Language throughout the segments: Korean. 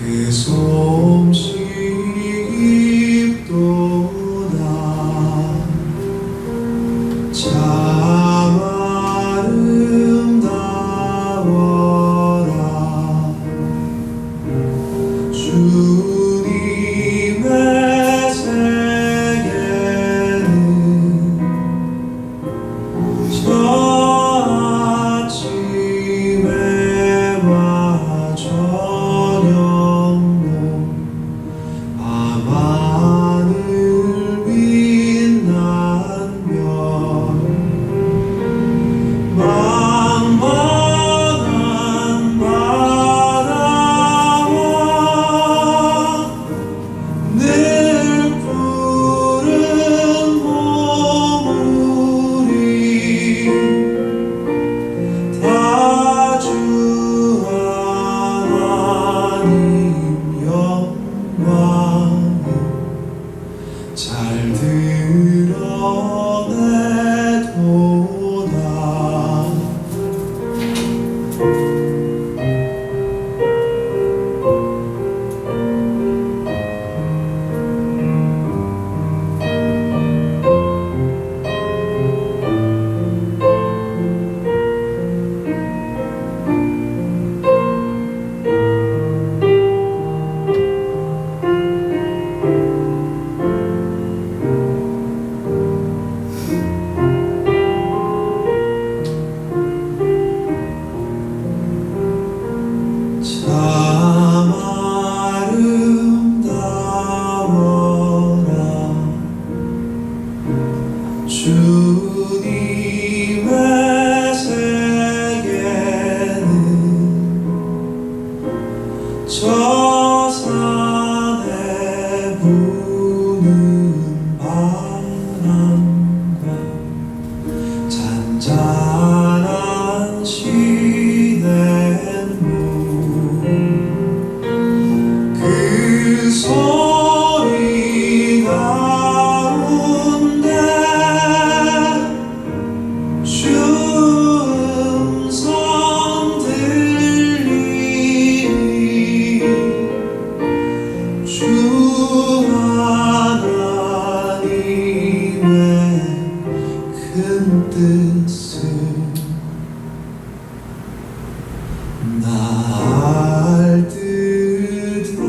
그 솜씨 깊도다 참 아름다워라 주님의 세계는 저 아침에와 저녁도 밤하늘 빛난 별 만만한 바다와 늘 푸른 보물이 다 주 하나님 영광을 잘 드러내도다 참 아름다워라 주님의 세계는 저 산에 부는 바람과 잔잔한 시냇물 그 소리 가운데 주 음성 들리니 주 하나님의 큰 뜻을 날 듯하도다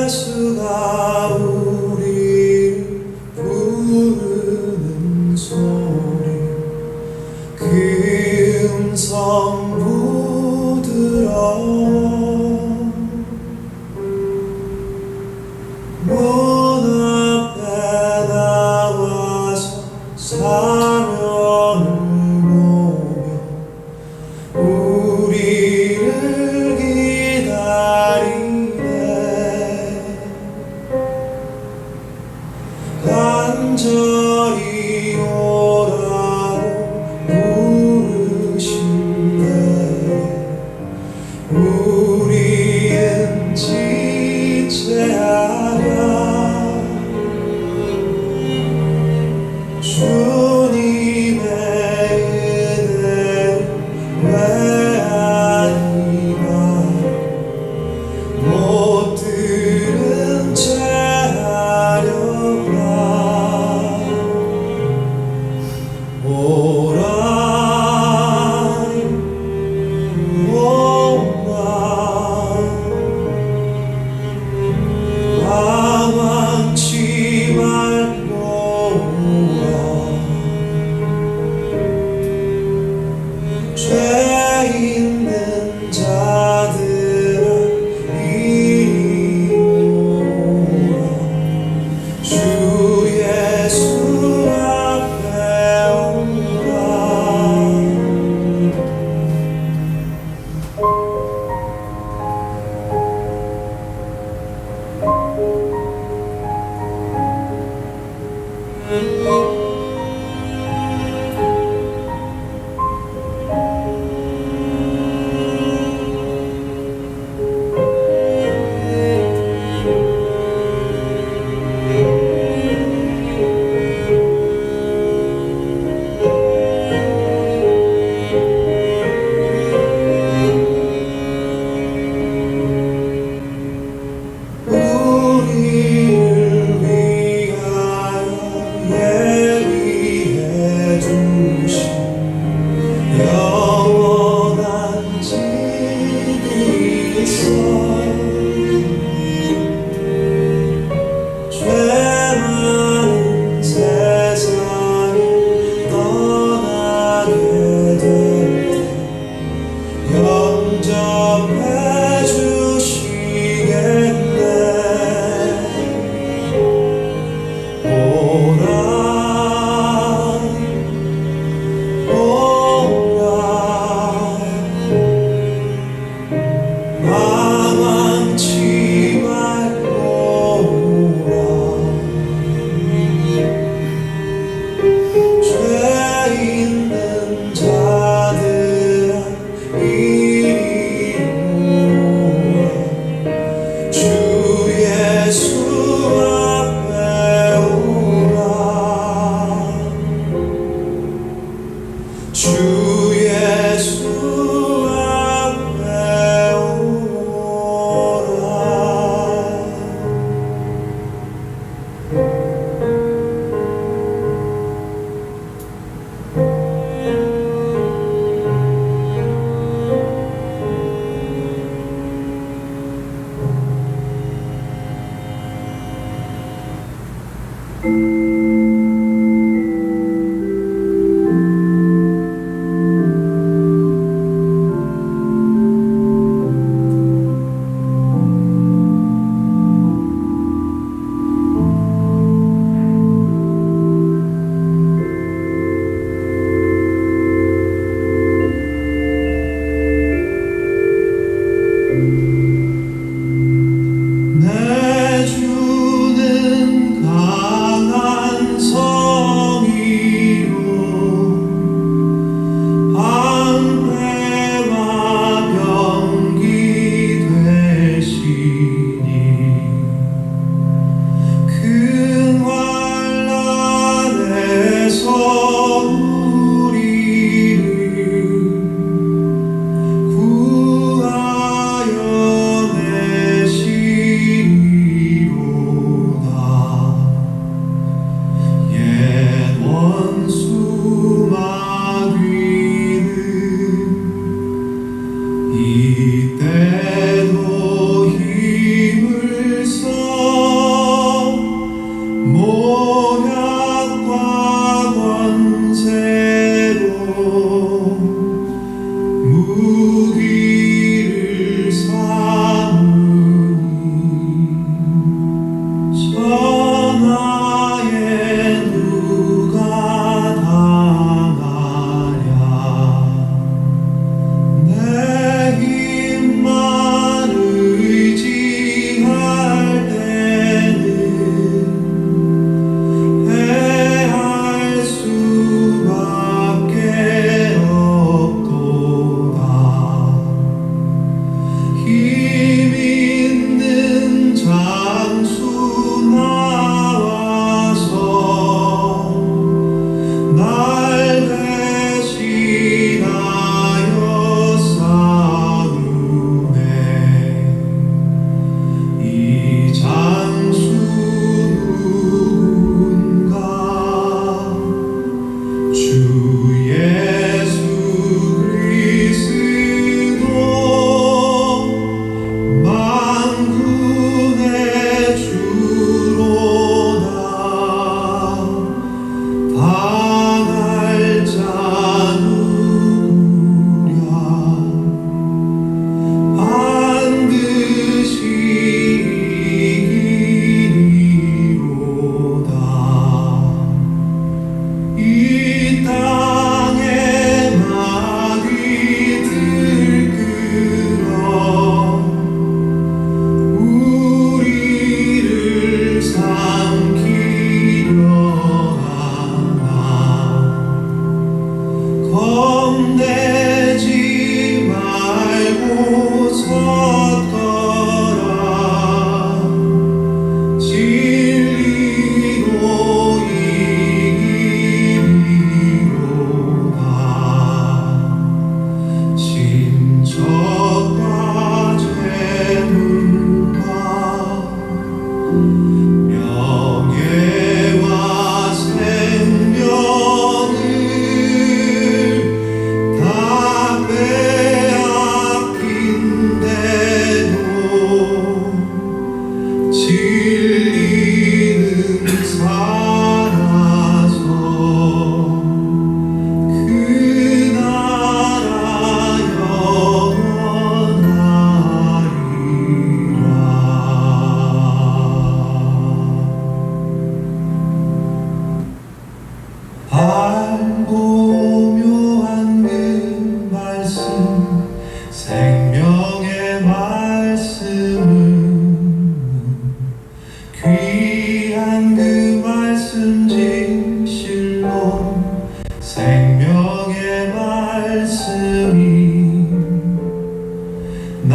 예수가 우리를 부르는 소리 그 음성 부드러워 문 앞에 나와서 사면을 보며 우리를 기다리네 간절히 오라고 부르실 때 우리는 지체하랴 주님의 은혜를 외하니 못 들은 채 하려라 오라 오라 죄 많은 세상을 떠나게 될 때 영접해 주시겠네. 오라 오라 망망치 말고 오라. 죄 있는 자들아 이리 오라. 주 예수 앞에 오라. 주 예수 앞에 오라. 내 주는 강한 성이요 방패와 병기 되시니 큰 환난에서 우리를 구하여 내시리로다. 옛 원수 마귀는 이때도 힘을 써 모략과 권세로 무기를 삼으니 천하에 누가 당하랴. 내 힘만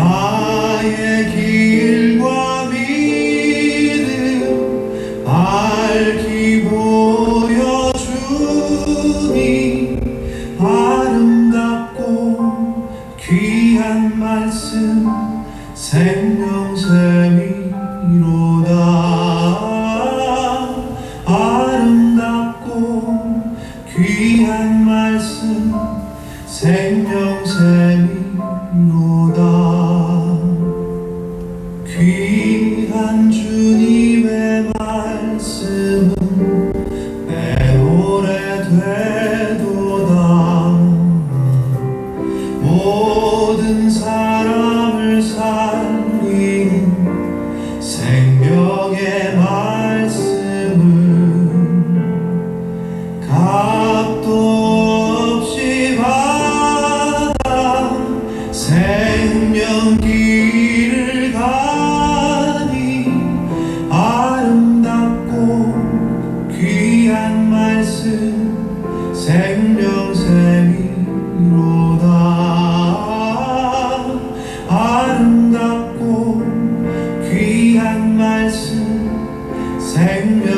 나의 길과 믿음 밝히 보여주니 아름답고 귀한 말씀 생명샘이로다. 아름답고 귀한 말씀 생명샘이로다. 귀한 주님의 말씀은 내 노래 되도다. 모든 사람을 살리는 생명의 말씀은 값도 없이 받아 생명길을 가니 아름답고 귀한 말씀 생명샘이로다. 아름답고 귀한 말씀 생명샘이로다.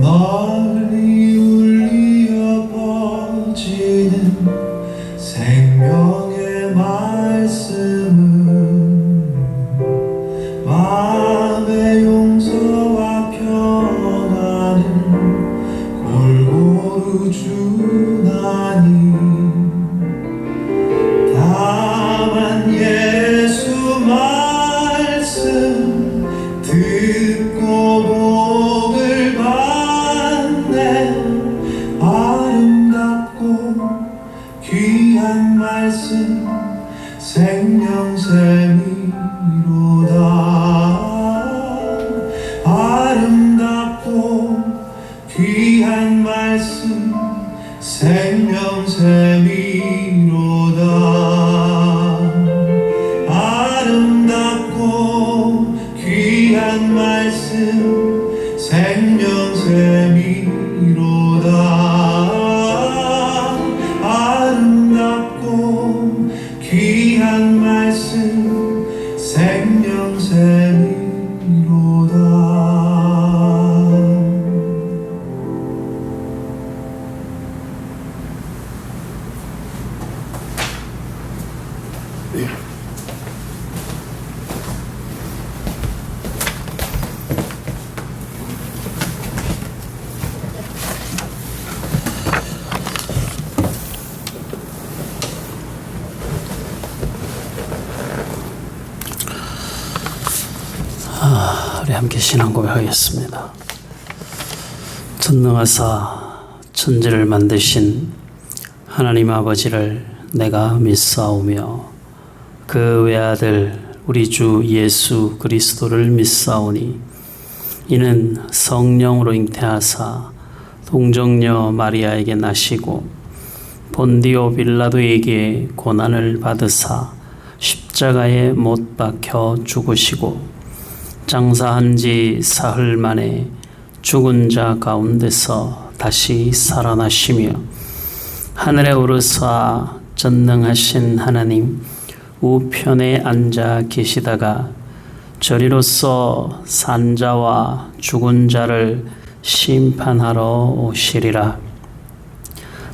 널리 울리어 퍼지는 생명의 말씀은 마음의 용서와 평안을 골고루 주나니 다만 예수 말씀 듣고 복을 받네. 아름답고 귀한 말씀 생명샘이로다. 아름답고 귀한 말씀 생명샘이로다. 아름답고 귀한 말씀 생명샘이로다. 아름답고 귀한 말씀 생명샘이로다. 우리 함께 신앙 고백하겠습니다. 전능하사 천지를 만드신 하나님 아버지를 내가 믿사오며 그 외아들 우리 주 예수 그리스도를 믿사오니 이는 성령으로 잉태하사 동정녀 마리아에게 나시고 본디오 빌라도에게 고난을 받으사 십자가에 못 박혀 죽으시고 장사한 지 사흘 만에 죽은 자 가운데서 다시 살아나시며 하늘에 오르사 전능하신 하나님 우편에 앉아 계시다가 저리로서 산 자와 죽은 자를 심판하러 오시리라.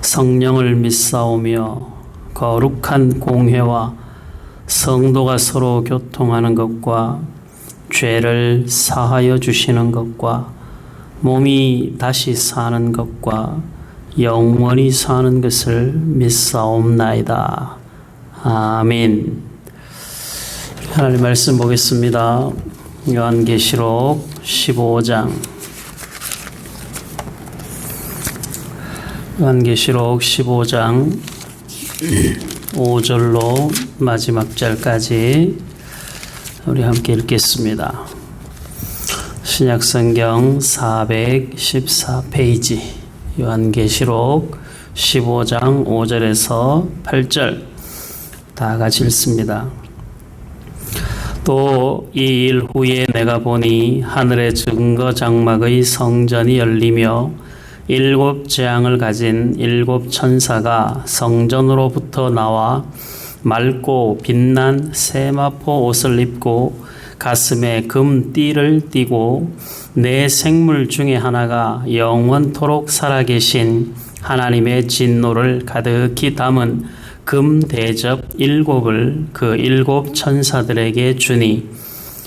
성령을 믿사오며 거룩한 공회와 성도가 서로 교통하는 것과 죄를 사하여 주시는 것과 몸이 다시 사는 것과 영원히 사는 것을 믿사옵나이다. 아멘. 하나님 말씀 보겠습니다. 요한계시록 15장. 요한계시록 15장 5절로 마지막 절까지 우리 함께 읽겠습니다. 신약성경 414페이지 요한계시록 15장 5절에서 8절 다 같이 읽습니다. 또 이 일 후에 내가 보니 하늘의 증거 장막의 성전이 열리며 7 재앙을 가진 7 천사가 성전으로부터 나와 맑고 빛난 세마포 옷을 입고 가슴에 금 띠를 띠고 네 생물 중에 하나가 영원토록 살아계신 하나님의 진노를 가득히 담은 금 대접 7을 그 7 천사들에게 주니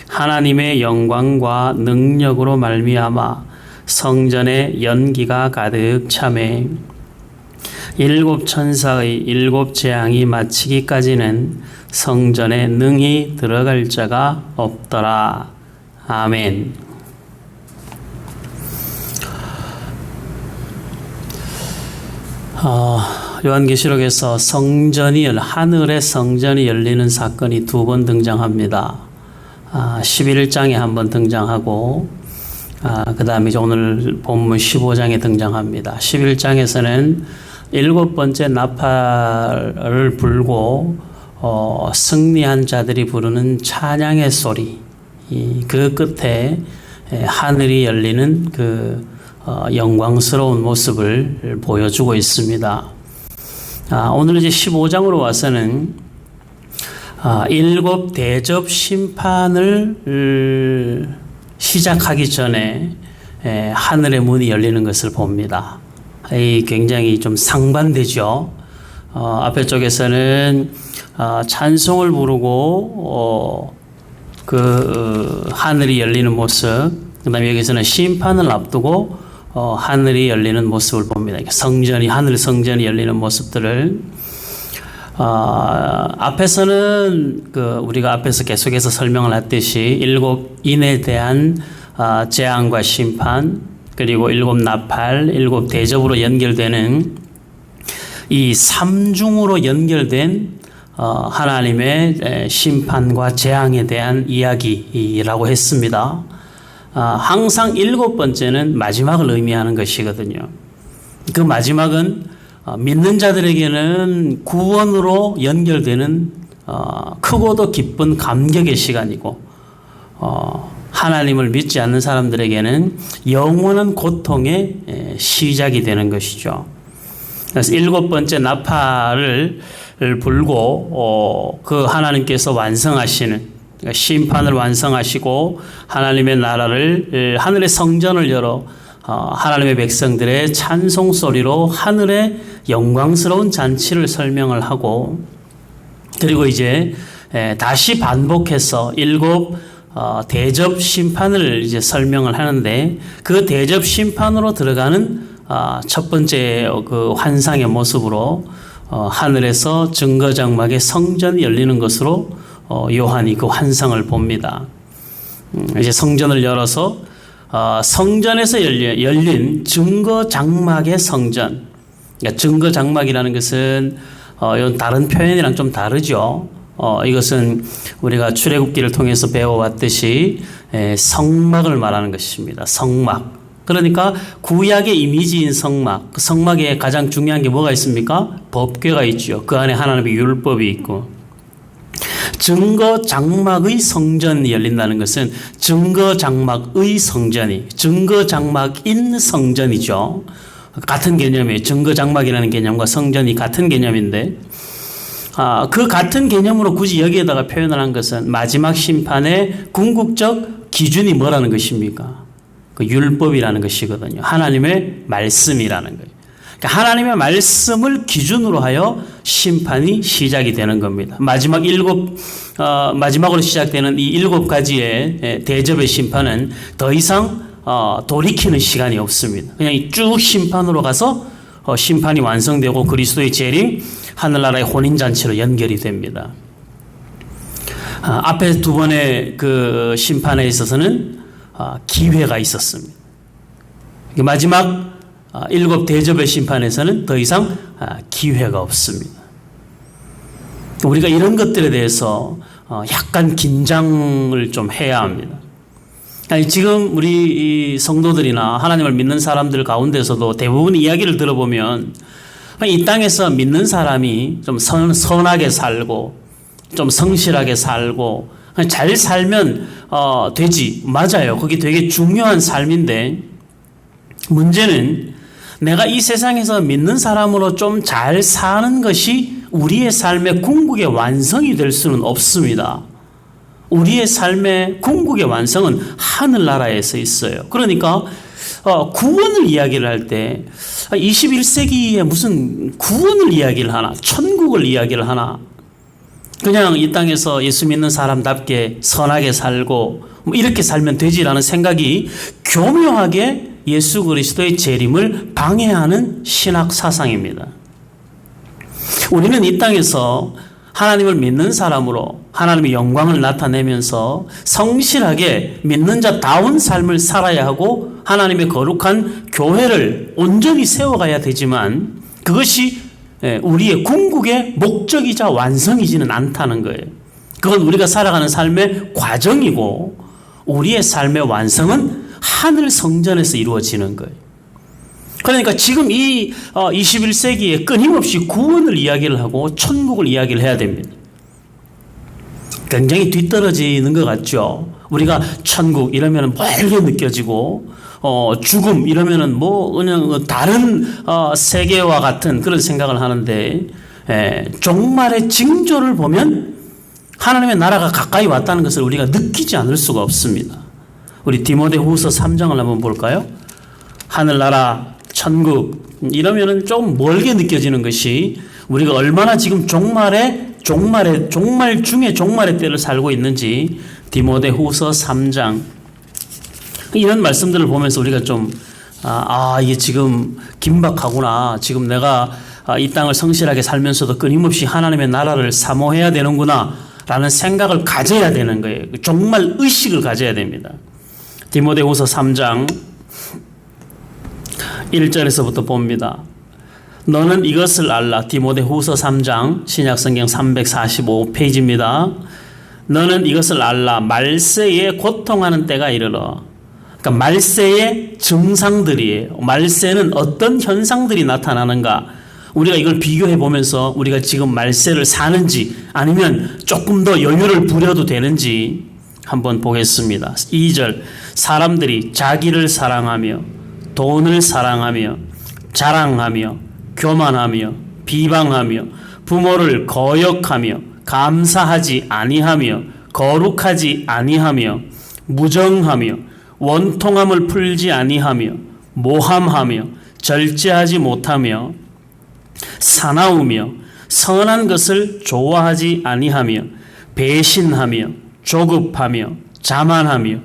하나님의 영광과 능력으로 말미암아 성전에 연기가 가득 차매 7 천사의 7 재앙이 마치기까지는 성전에 능히 들어갈 자가 없더라. 아멘. 요한계시록에서 하늘의 성전이 열리는 사건이 2번 등장합니다. 11장에 한번 등장하고 그 다음에 오늘 본문 15장에 등장합니다. 11장에서는 7번째 나팔을 불고 승리한 자들이 부르는 찬양의 소리, 그 끝에 하늘이 열리는 그 영광스러운 모습을 보여주고 있습니다. 오늘 이제 15장으로 와서는 7 대접 심판을 시작하기 전에 하늘의 문이 열리는 것을 봅니다. 굉장히 좀 상반되죠. 앞에 쪽에서는 찬송을 부르고 하늘이 열리는 모습, 그 다음에 여기서는 심판을 앞두고 하늘이 열리는 모습을 봅니다. 하늘 성전이 열리는 모습들을 앞에서는 우리가 앞에서 계속해서 설명을 했듯이 7 인에 대한 재앙과 심판, 그리고 7 나팔, 7 대접으로 연결되는 이 3중으로 연결된 하나님의 심판과 재앙에 대한 이야기라고 했습니다. 항상 7번째는 마지막을 의미하는 것이거든요. 그 마지막은 믿는 자들에게는 구원으로 연결되는 크고도 기쁜 감격의 시간이고, 하나님을 믿지 않는 사람들에게는 영원한 고통의 시작이 되는 것이죠. 그래서 7번째 나팔을 불고 그 하나님께서 완성하시는, 심판을 완성하시고 하나님의 나라를, 하늘의 성전을 열어 하나님의 백성들의 찬송 소리로 하늘의 영광스러운 잔치를 설명을 하고, 그리고 이제 다시 반복해서 7 대접 심판을 이제 설명을 하는데, 그 대접 심판으로 들어가는 첫 번째 그 환상의 모습으로 하늘에서 증거장막의 성전이 열리는 것으로 요한이 그 환상을 봅니다. 이제 성전을 열어서 성전에서 열린 증거장막의 성전. 그러니까 증거장막이라는 것은 다른 표현이랑 좀 다르죠. 이것은 우리가 출애굽기를 통해서 배워왔듯이 성막을 말하는 것입니다. 성막. 그러니까 구약의 이미지인 성막. 그 성막에 가장 중요한 게 뭐가 있습니까? 법궤가 있죠. 그 안에 하나님의 율법이 있고. 증거장막의 성전이 열린다는 것은 증거장막의 성전이, 증거장막인 성전이죠. 같은 개념이에요. 증거장막이라는 개념과 성전이 같은 개념인데, 그 같은 개념으로 굳이 여기에다가 표현을 한 것은 마지막 심판의 궁극적 기준이 뭐라는 것입니까? 그 율법이라는 것이거든요. 하나님의 말씀이라는 거예요. 그러니까 하나님의 말씀을 기준으로 하여 심판이 시작이 되는 겁니다. 마지막으로 시작되는 이 7가지의 대접의 심판은 더 이상 돌이키는 시간이 없습니다. 그냥 쭉 심판으로 가서 심판이 완성되고 그리스도의 재림, 하늘나라의 혼인잔치로 연결이 됩니다. 앞에 두 번의 그 심판에 있어서는 기회가 있었습니다. 마지막 7 대접의 심판에서는 더 이상 기회가 없습니다. 우리가 이런 것들에 대해서 약간 긴장을 좀 해야 합니다. 아니, 지금 우리 성도들이나 하나님을 믿는 사람들 가운데서도 대부분 이야기를 들어보면 이 땅에서 믿는 사람이 좀 선하게 살고 좀 성실하게 살고 잘 살면 되지. 맞아요. 그게 되게 중요한 삶인데 문제는 내가 이 세상에서 믿는 사람으로 좀 잘 사는 것이 우리의 삶의 궁극의 완성이 될 수는 없습니다. 우리의 삶의 궁극의 완성은 하늘나라에서 있어요. 그러니까 구원을 이야기를 할 때 21세기에 무슨 구원을 이야기를 하나, 천국을 이야기를 하나, 그냥 이 땅에서 예수 믿는 사람답게 선하게 살고 뭐 이렇게 살면 되지라는 생각이 교묘하게 예수 그리스도의 재림을 방해하는 신학 사상입니다. 우리는 이 땅에서 하나님을 믿는 사람으로 하나님의 영광을 나타내면서 성실하게 믿는 자다운 삶을 살아야 하고 하나님의 거룩한 교회를 온전히 세워가야 되지만 그것이 우리의 궁극의 목적이자 완성이지는 않다는 거예요. 그건 우리가 살아가는 삶의 과정이고 우리의 삶의 완성은 하늘 성전에서 이루어지는 거예요. 그러니까 지금 이 21세기에 끊임없이 구원을 이야기를 하고 천국을 이야기를 해야 됩니다. 굉장히 뒤떨어지는 것 같죠. 우리가 천국 이러면 멀게 느껴지고 죽음 이러면은 뭐 그냥 다른 세계와 같은 그런 생각을 하는데 종말의 징조를 보면 하나님의 나라가 가까이 왔다는 것을 우리가 느끼지 않을 수가 없습니다. 우리 디모데후서 3장을 한번 볼까요? 하늘나라, 천국 이러면은 좀 멀게 느껴지는 것이 우리가 얼마나 지금 종말 중에 종말의 때를 살고 있는지 디모데후서 3장 이런 말씀들을 보면서 우리가 좀 이게 지금 긴박하구나. 지금 내가 이 땅을 성실하게 살면서도 끊임없이 하나님의 나라를 사모해야 되는구나 라는 생각을 가져야 되는 거예요. 정말 의식을 가져야 됩니다. 디모데후서 3장 1절에서부터 봅니다. 너는 이것을 알라. 디모데후서 3장 신약성경 345페이지입니다. 너는 이것을 알라. 말세에 고통하는 때가 이르러. 그러니까 말세의 증상들이에요. 말세는 어떤 현상들이 나타나는가. 우리가 이걸 비교해 보면서 우리가 지금 말세를 사는지 아니면 조금 더 여유를 부려도 되는지 한번 보겠습니다. 2절 사람들이 자기를 사랑하며 돈을 사랑하며 자랑하며 교만하며 비방하며 부모를 거역하며 감사하지 아니하며 거룩하지 아니하며 무정하며 원통함을 풀지 아니하며 모함하며 절제하지 못하며 사나우며 선한 것을 좋아하지 아니하며 배신하며 조급하며 자만하며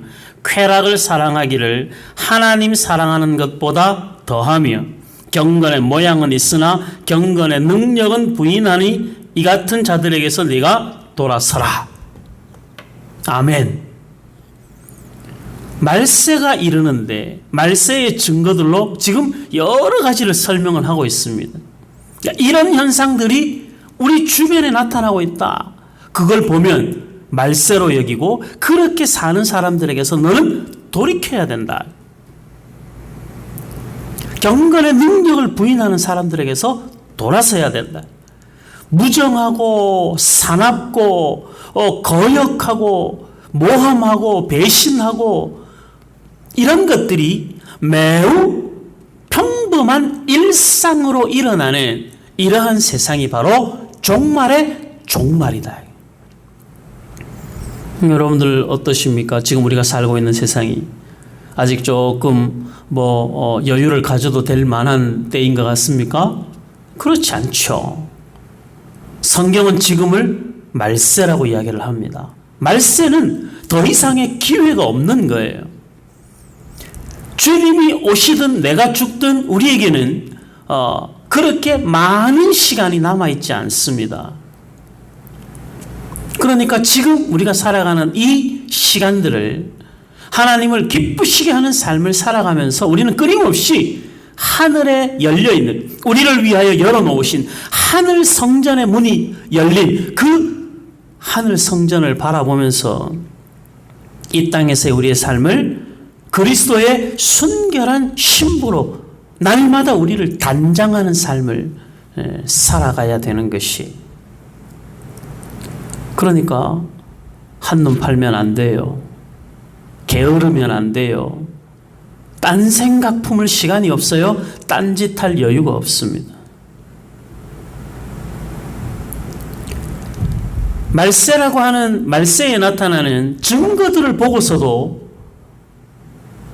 쾌락을 사랑하기를 하나님 사랑하는 것보다 더하며 경건의 모양은 있으나 경건의 능력은 부인하니 이 같은 자들에게서 네가 돌아서라. 아멘. 말세가 이르는데 말세의 증거들로 지금 여러 가지를 설명을 하고 있습니다. 이런 현상들이 우리 주변에 나타나고 있다. 그걸 보면 말세로 여기고 그렇게 사는 사람들에게서 너는 돌이켜야 된다. 경건의 능력을 부인하는 사람들에게서 돌아서야 된다. 무정하고 사납고 거역하고 모함하고 배신하고 이런 것들이 매우 평범한 일상으로 일어나는 이러한 세상이 바로 종말의 종말이다. 여러분들 어떠십니까? 지금 우리가 살고 있는 세상이 아직 조금 여유를 가져도 될 만한 때인 것 같습니까? 그렇지 않죠. 성경은 지금을 말세라고 이야기를 합니다. 말세는 더 이상의 기회가 없는 거예요. 주님이 오시든 내가 죽든 우리에게는 그렇게 많은 시간이 남아있지 않습니다. 그러니까 지금 우리가 살아가는 이 시간들을 하나님을 기쁘시게 하는 삶을 살아가면서 우리는 끊임없이 하늘에 열려있는, 우리를 위하여 열어놓으신 하늘 성전의 문이 열린 그 하늘 성전을 바라보면서 이 땅에서의 우리의 삶을 그리스도의 순결한 신부로 날마다 우리를 단장하는 삶을 살아가야 되는 것이, 그러니까 한눈 팔면 안 돼요. 게으르면 안 돼요. 딴 생각 품을 시간이 없어요. 딴짓할 여유가 없습니다. 말세라고 하는, 말세에 나타나는 증거들을 보고서도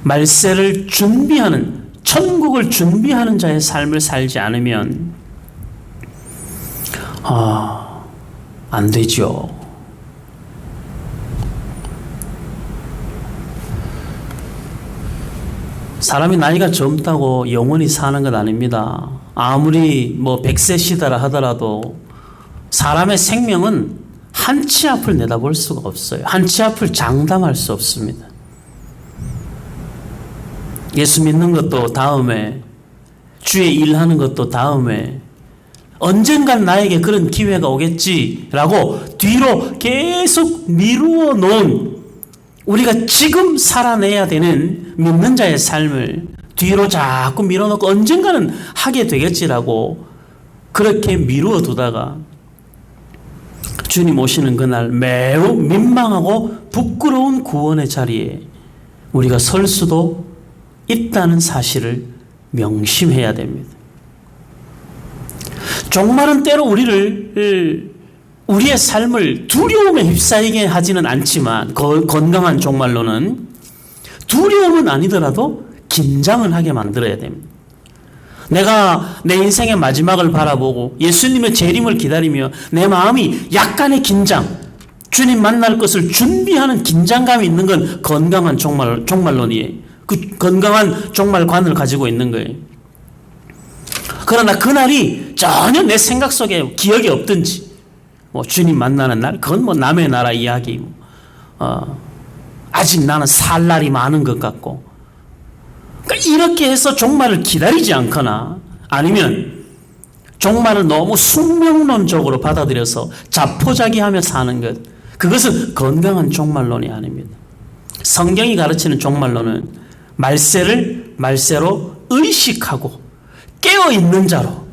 말세를 준비하는, 천국을 준비하는 자의 삶을 살지 않으면 안 되죠. 사람이 나이가 젊다고 영원히 사는 것 아닙니다. 아무리 100세 시대라 하더라도 사람의 생명은 한 치 앞을 내다볼 수가 없어요. 한 치 앞을 장담할 수 없습니다. 예수 믿는 것도 다음에, 주의 일하는 것도 다음에, 언젠간 나에게 그런 기회가 오겠지라고 뒤로 계속 미루어 놓은, 우리가 지금 살아내야 되는 믿는 자의 삶을 뒤로 자꾸 밀어놓고 언젠가는 하게 되겠지라고 그렇게 미루어 두다가 주님 오시는 그날 매우 민망하고 부끄러운 구원의 자리에 우리가 설 수도 있다는 사실을 명심해야 됩니다. 종말은 때로 우리의 삶을 두려움에 휩싸이게 하지는 않지만, 건강한 종말로는 두려움은 아니더라도 긴장을 하게 만들어야 됩니다. 내가 내 인생의 마지막을 바라보고 예수님의 재림을 기다리며 내 마음이 약간의 긴장, 주님 만날 것을 준비하는 긴장감이 있는 건 건강한 종말론이에요. 그 건강한 종말관을 가지고 있는 거예요. 그러나 그날이 전혀 내 생각 속에 기억이 없든지, 주님 만나는 날, 그건 남의 나라 이야기, 아직 나는 살 날이 많은 것 같고, 그러니까 이렇게 해서 종말을 기다리지 않거나, 아니면 종말을 너무 숙명론적으로 받아들여서 자포자기하며 사는 것, 그것은 건강한 종말론이 아닙니다. 성경이 가르치는 종말론은 말세를 말세로 의식하고 깨어있는 자로,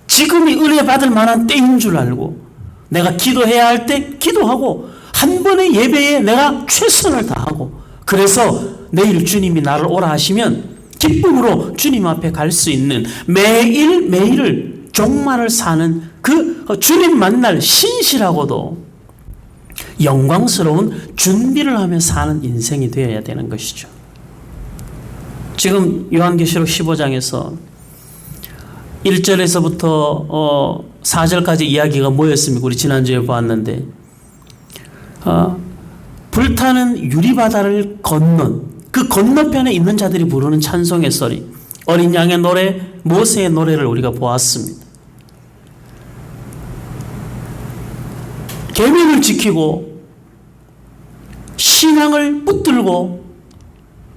지금이 은혜 받을 만한 때인 줄 알고 내가 기도해야 할 때 기도하고 한 번의 예배에 내가 최선을 다하고, 그래서 내일 주님이 나를 오라 하시면 기쁨으로 주님 앞에 갈 수 있는 매일매일을 종말을 사는 그 주님 만날 신실하고도 영광스러운 준비를 하며 사는 인생이 되어야 되는 것이죠. 지금 요한계시록 15장에서 1절에서부터 4절까지 이야기가 뭐였습니까? 우리 지난주에 보았는데, 불타는 유리바다를 건넌 그 건너편에 있는 자들이 부르는 찬송의 소리, 어린 양의 노래, 모세의 노래를 우리가 보았습니다. 계명을 지키고 신앙을 붙들고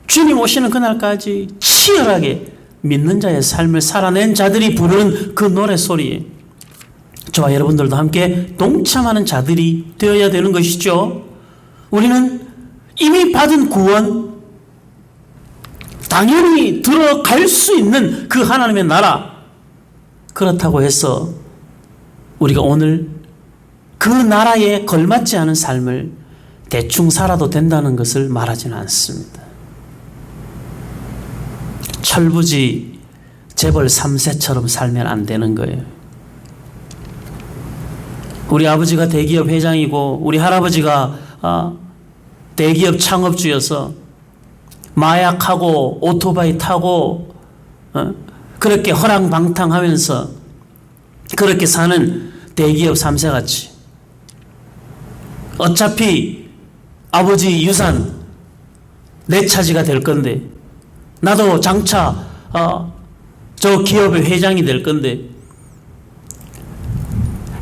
주님 오시는 그날까지 치열하게 믿는 자의 삶을 살아낸 자들이 부르는 그 노래 소리에 저와 여러분들도 함께 동참하는 자들이 되어야 되는 것이죠. 우리는 이미 받은 구원, 당연히 들어갈 수 있는 그 하나님의 나라, 그렇다고 해서 우리가 오늘 그 나라에 걸맞지 않은 삶을 대충 살아도 된다는 것을 말하지는 않습니다. 철부지 재벌 3세처럼 살면 안 되는 거예요. 우리 아버지가 대기업 회장이고 우리 할아버지가 대기업 창업주여서 마약하고 오토바이 타고 그렇게 허랑방탕하면서 그렇게 사는 대기업 3세같이 어차피 아버지 유산 내 차지가 될 건데 나도 장차 저 기업의 회장이 될 건데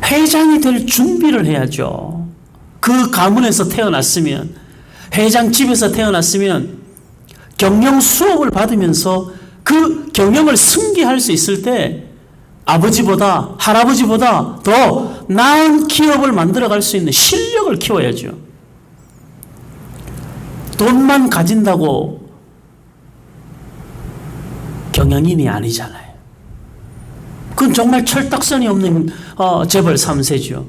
회장이 될 준비를 해야죠. 그 가문에서 태어났으면 회장 집에서 태어났으면 경영 수업을 받으면서 그 경영을 승계할 수 있을 때 아버지보다 할아버지보다 더 나은 기업을 만들어갈 수 있는 실력을 키워야죠. 돈만 가진다고 경영인이 아니잖아요. 그건 정말 철딱선이 없는 재벌 3세죠.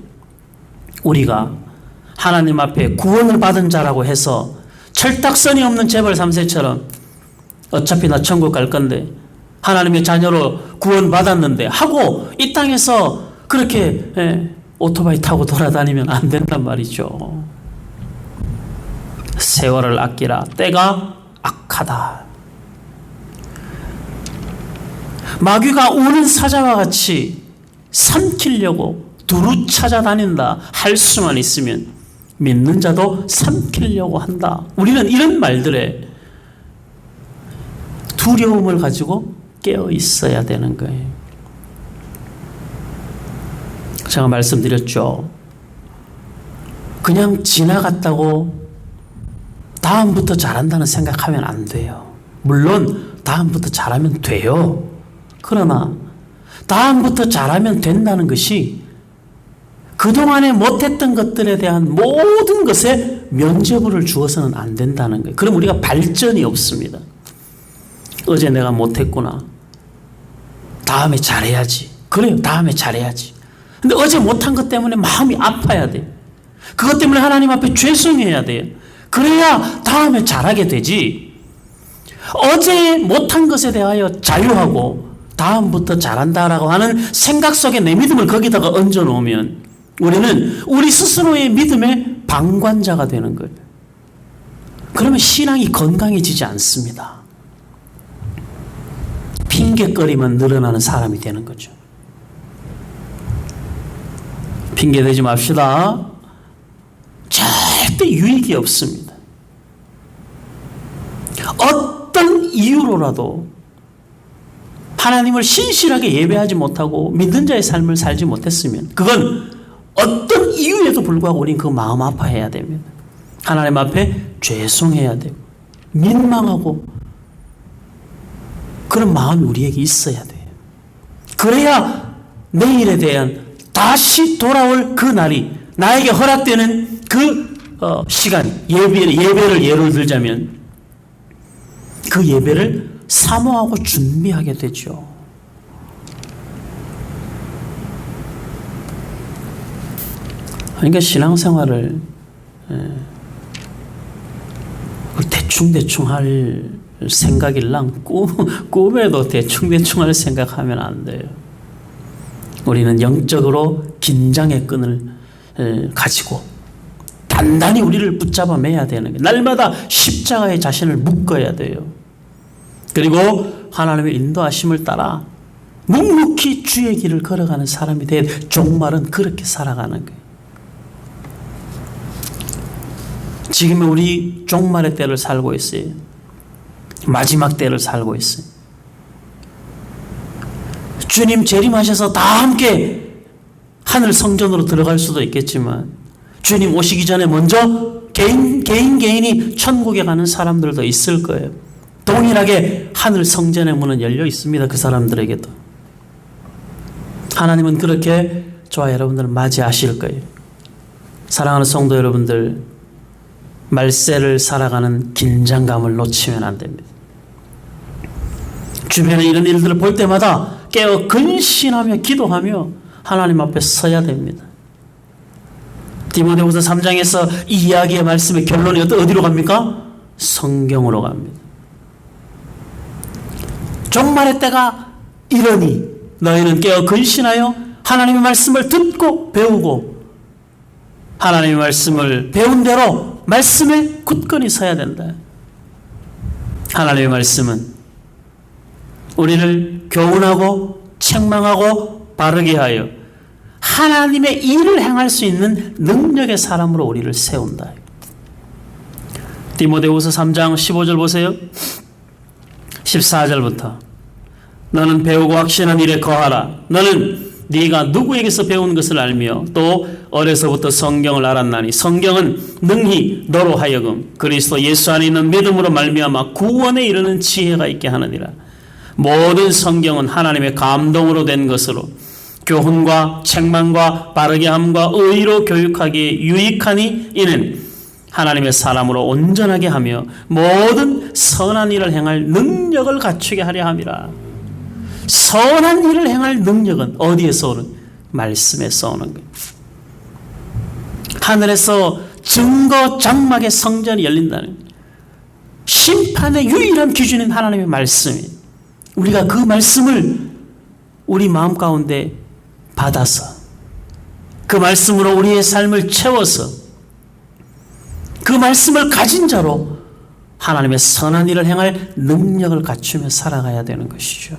우리가 하나님 앞에 구원을 받은 자라고 해서 철딱선이 없는 재벌 3세처럼 어차피 나 천국 갈 건데 하나님의 자녀로 구원받았는데 하고 이 땅에서 그렇게 오토바이 타고 돌아다니면 안 된단 말이죠. 세월을 아끼라 때가 악하다. 마귀가 우는 사자와 같이 삼키려고 두루 찾아다닌다 할 수만 있으면 믿는 자도 삼키려고 한다. 우리는 이런 말들에 두려움을 가지고 깨어 있어야 되는 거예요. 제가 말씀드렸죠. 그냥 지나갔다고 다음부터 잘한다는 생각하면 안 돼요. 물론 다음부터 잘하면 돼요. 그러나 다음부터 잘하면 된다는 것이 그동안에 못했던 것들에 대한 모든 것에 면죄부를 주어서는 안 된다는 거예요. 그럼 우리가 발전이 없습니다. 어제 내가 못했구나. 다음에 잘해야지. 그래요. 다음에 잘해야지. 근데 어제 못한 것 때문에 마음이 아파야 돼요. 그것 때문에 하나님 앞에 죄송해야 돼요. 그래야 다음에 잘하게 되지. 어제 못한 것에 대하여 자유하고 다음부터 잘한다라고 하는 생각 속에 내 믿음을 거기다가 얹어 놓으면 우리는 우리 스스로의 믿음의 방관자가 되는 거예요. 그러면 신앙이 건강해지지 않습니다. 핑계거리만 늘어나는 사람이 되는 거죠. 핑계대지 맙시다. 절대 유익이 없습니다. 어떤 이유로라도 하나님을 신실하게 예배하지 못하고 믿는 자의 삶을 살지 못했으면 그건 어떤 이유에도 불구하고 우리는 그 마음 아파해야 됩니다. 하나님 앞에 죄송해야 되고 민망하고 그런 마음이 우리에게 있어야 돼요. 그래야 내일에 대한 다시 돌아올 그 날이 나에게 허락되는 그 시간, 예배를 예를 들자면 그 예배를 사모하고 준비하게 되죠. 그러니까 신앙생활을 대충대충 할 생각일랑 꿈에도 대충대충 할 생각하면 안 돼요. 우리는 영적으로 긴장의 끈을 가지고 단단히 우리를 붙잡아 매야 되는 거예요. 날마다 십자가에 자신을 묶어야 돼요. 그리고 하나님의 인도하심을 따라 묵묵히 주의 길을 걸어가는 사람이 된 종말은 그렇게 살아가는 거예요. 지금은 우리 종말의 때를 살고 있어요. 마지막 때를 살고 있어요. 주님 재림하셔서 다 함께 하늘 성전으로 들어갈 수도 있겠지만 주님 오시기 전에 먼저 개인이 천국에 가는 사람들도 있을 거예요. 동일하게 하늘 성전의 문은 열려 있습니다. 그 사람들에게도. 하나님은 그렇게 저와 여러분들을 맞이하실 거예요. 사랑하는 성도 여러분들, 말세를 살아가는 긴장감을 놓치면 안 됩니다. 주변에 이런 일들을 볼 때마다 깨어 근신하며 기도하며 하나님 앞에 서야 됩니다. 디모데후서 3장에서 이 이야기의 말씀의 결론이 어디로 갑니까? 성경으로 갑니다. 종말의 때가 이러니 너희는 깨어 근신하여 하나님의 말씀을 듣고 배우고 하나님의 말씀을 배운 대로 말씀에 굳건히 서야 된다. 하나님의 말씀은 우리를 교훈하고 책망하고 바르게 하여 하나님의 일을 행할 수 있는 능력의 사람으로 우리를 세운다. 디모데후서 3장 15절 보세요. 14절부터 너는 배우고 확신한 일에 거하라. 너는 네가 누구에게서 배운 것을 알며 또 어려서부터 성경을 알았나니 성경은 능히 너로 하여금 그리스도 예수 안에 있는 믿음으로 말미암아 구원에 이르는 지혜가 있게 하느니라. 모든 성경은 하나님의 감동으로 된 것으로 교훈과 책망과 바르게 함과 의로 교육하기에 유익하니 이는 하나님의 사람으로 온전하게 하며 모든 선한 일을 행할 능력을 갖추게 하려 함이라. 선한 일을 행할 능력은 어디에서 오는? 말씀에서 오는 거예요. 하늘에서 증거 장막의 성전이 열린다는 심판의 유일한 기준인 하나님의 말씀이, 우리가 그 말씀을 우리 마음 가운데 받아서 그 말씀으로 우리의 삶을 채워서 그 말씀을 가진 자로 하나님의 선한 일을 행할 능력을 갖추며 살아가야 되는 것이죠.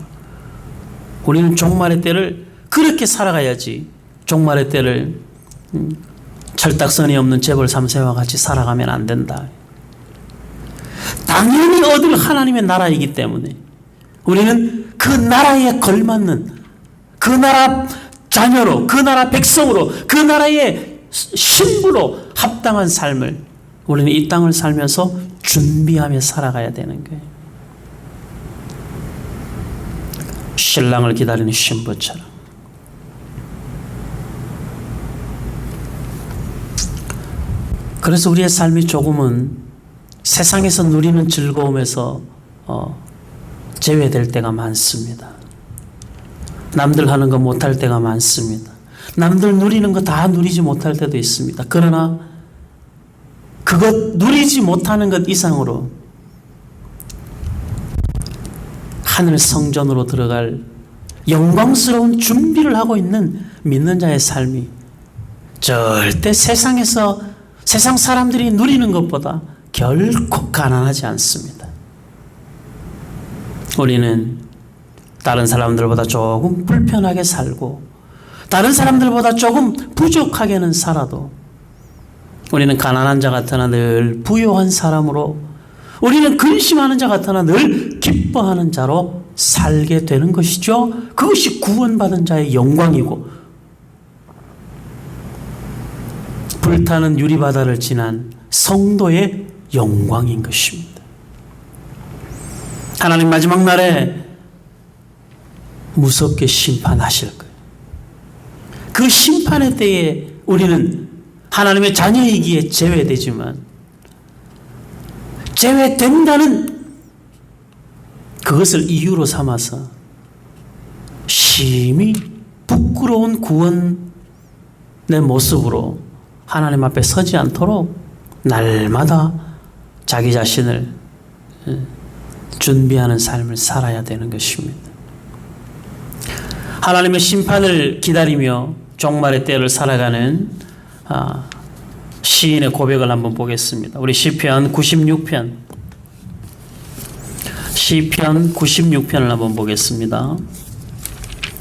우리는 종말의 때를 그렇게 살아가야지 종말의 때를 철딱선이 없는 재벌 3세와 같이 살아가면 안 된다. 당연히 얻을 하나님의 나라이기 때문에 우리는 그 나라에 걸맞는, 그 나라 자녀로, 그 나라 백성으로, 그 나라의 신부로 합당한 삶을 우리는 이 땅을 살면서 준비하며 살아가야 되는 거예요. 신랑을 기다리는 신부처럼. 그래서 우리의 삶이 조금은 세상에서 누리는 즐거움에서 제외될 때가 많습니다. 남들 하는 거 못할 때가 많습니다. 남들 누리는 거 다 누리지 못할 때도 있습니다. 그러나 그것 누리지 못하는 것 이상으로 하늘 성전으로 들어갈 영광스러운 준비를 하고 있는 믿는 자의 삶이 절대 세상 사람들이 누리는 것보다 결코 가난하지 않습니다. 우리는 다른 사람들보다 조금 불편하게 살고 다른 사람들보다 조금 부족하게는 살아도 우리는 가난한 자 같으나 늘 부요한 사람으로, 우리는 근심하는 자 같으나 늘 기뻐하는 자로 살게 되는 것이죠. 그것이 구원받은 자의 영광이고 불타는 유리바다를 지난 성도의 영광인 것입니다. 하나님 마지막 날에 무섭게 심판하실 거예요. 그 심판의 때에 우리는 하나님의 자녀이기에 제외되지만 제외된다는 그것을 이유로 삼아서 심히 부끄러운 구원의 모습으로 하나님 앞에 서지 않도록 날마다 자기 자신을 준비하는 삶을 살아야 되는 것입니다. 하나님의 심판을 기다리며 종말의 때를 살아가는 시인의 고백을 한번 보겠습니다. 우리 시편 96편 96편을 한번 보겠습니다.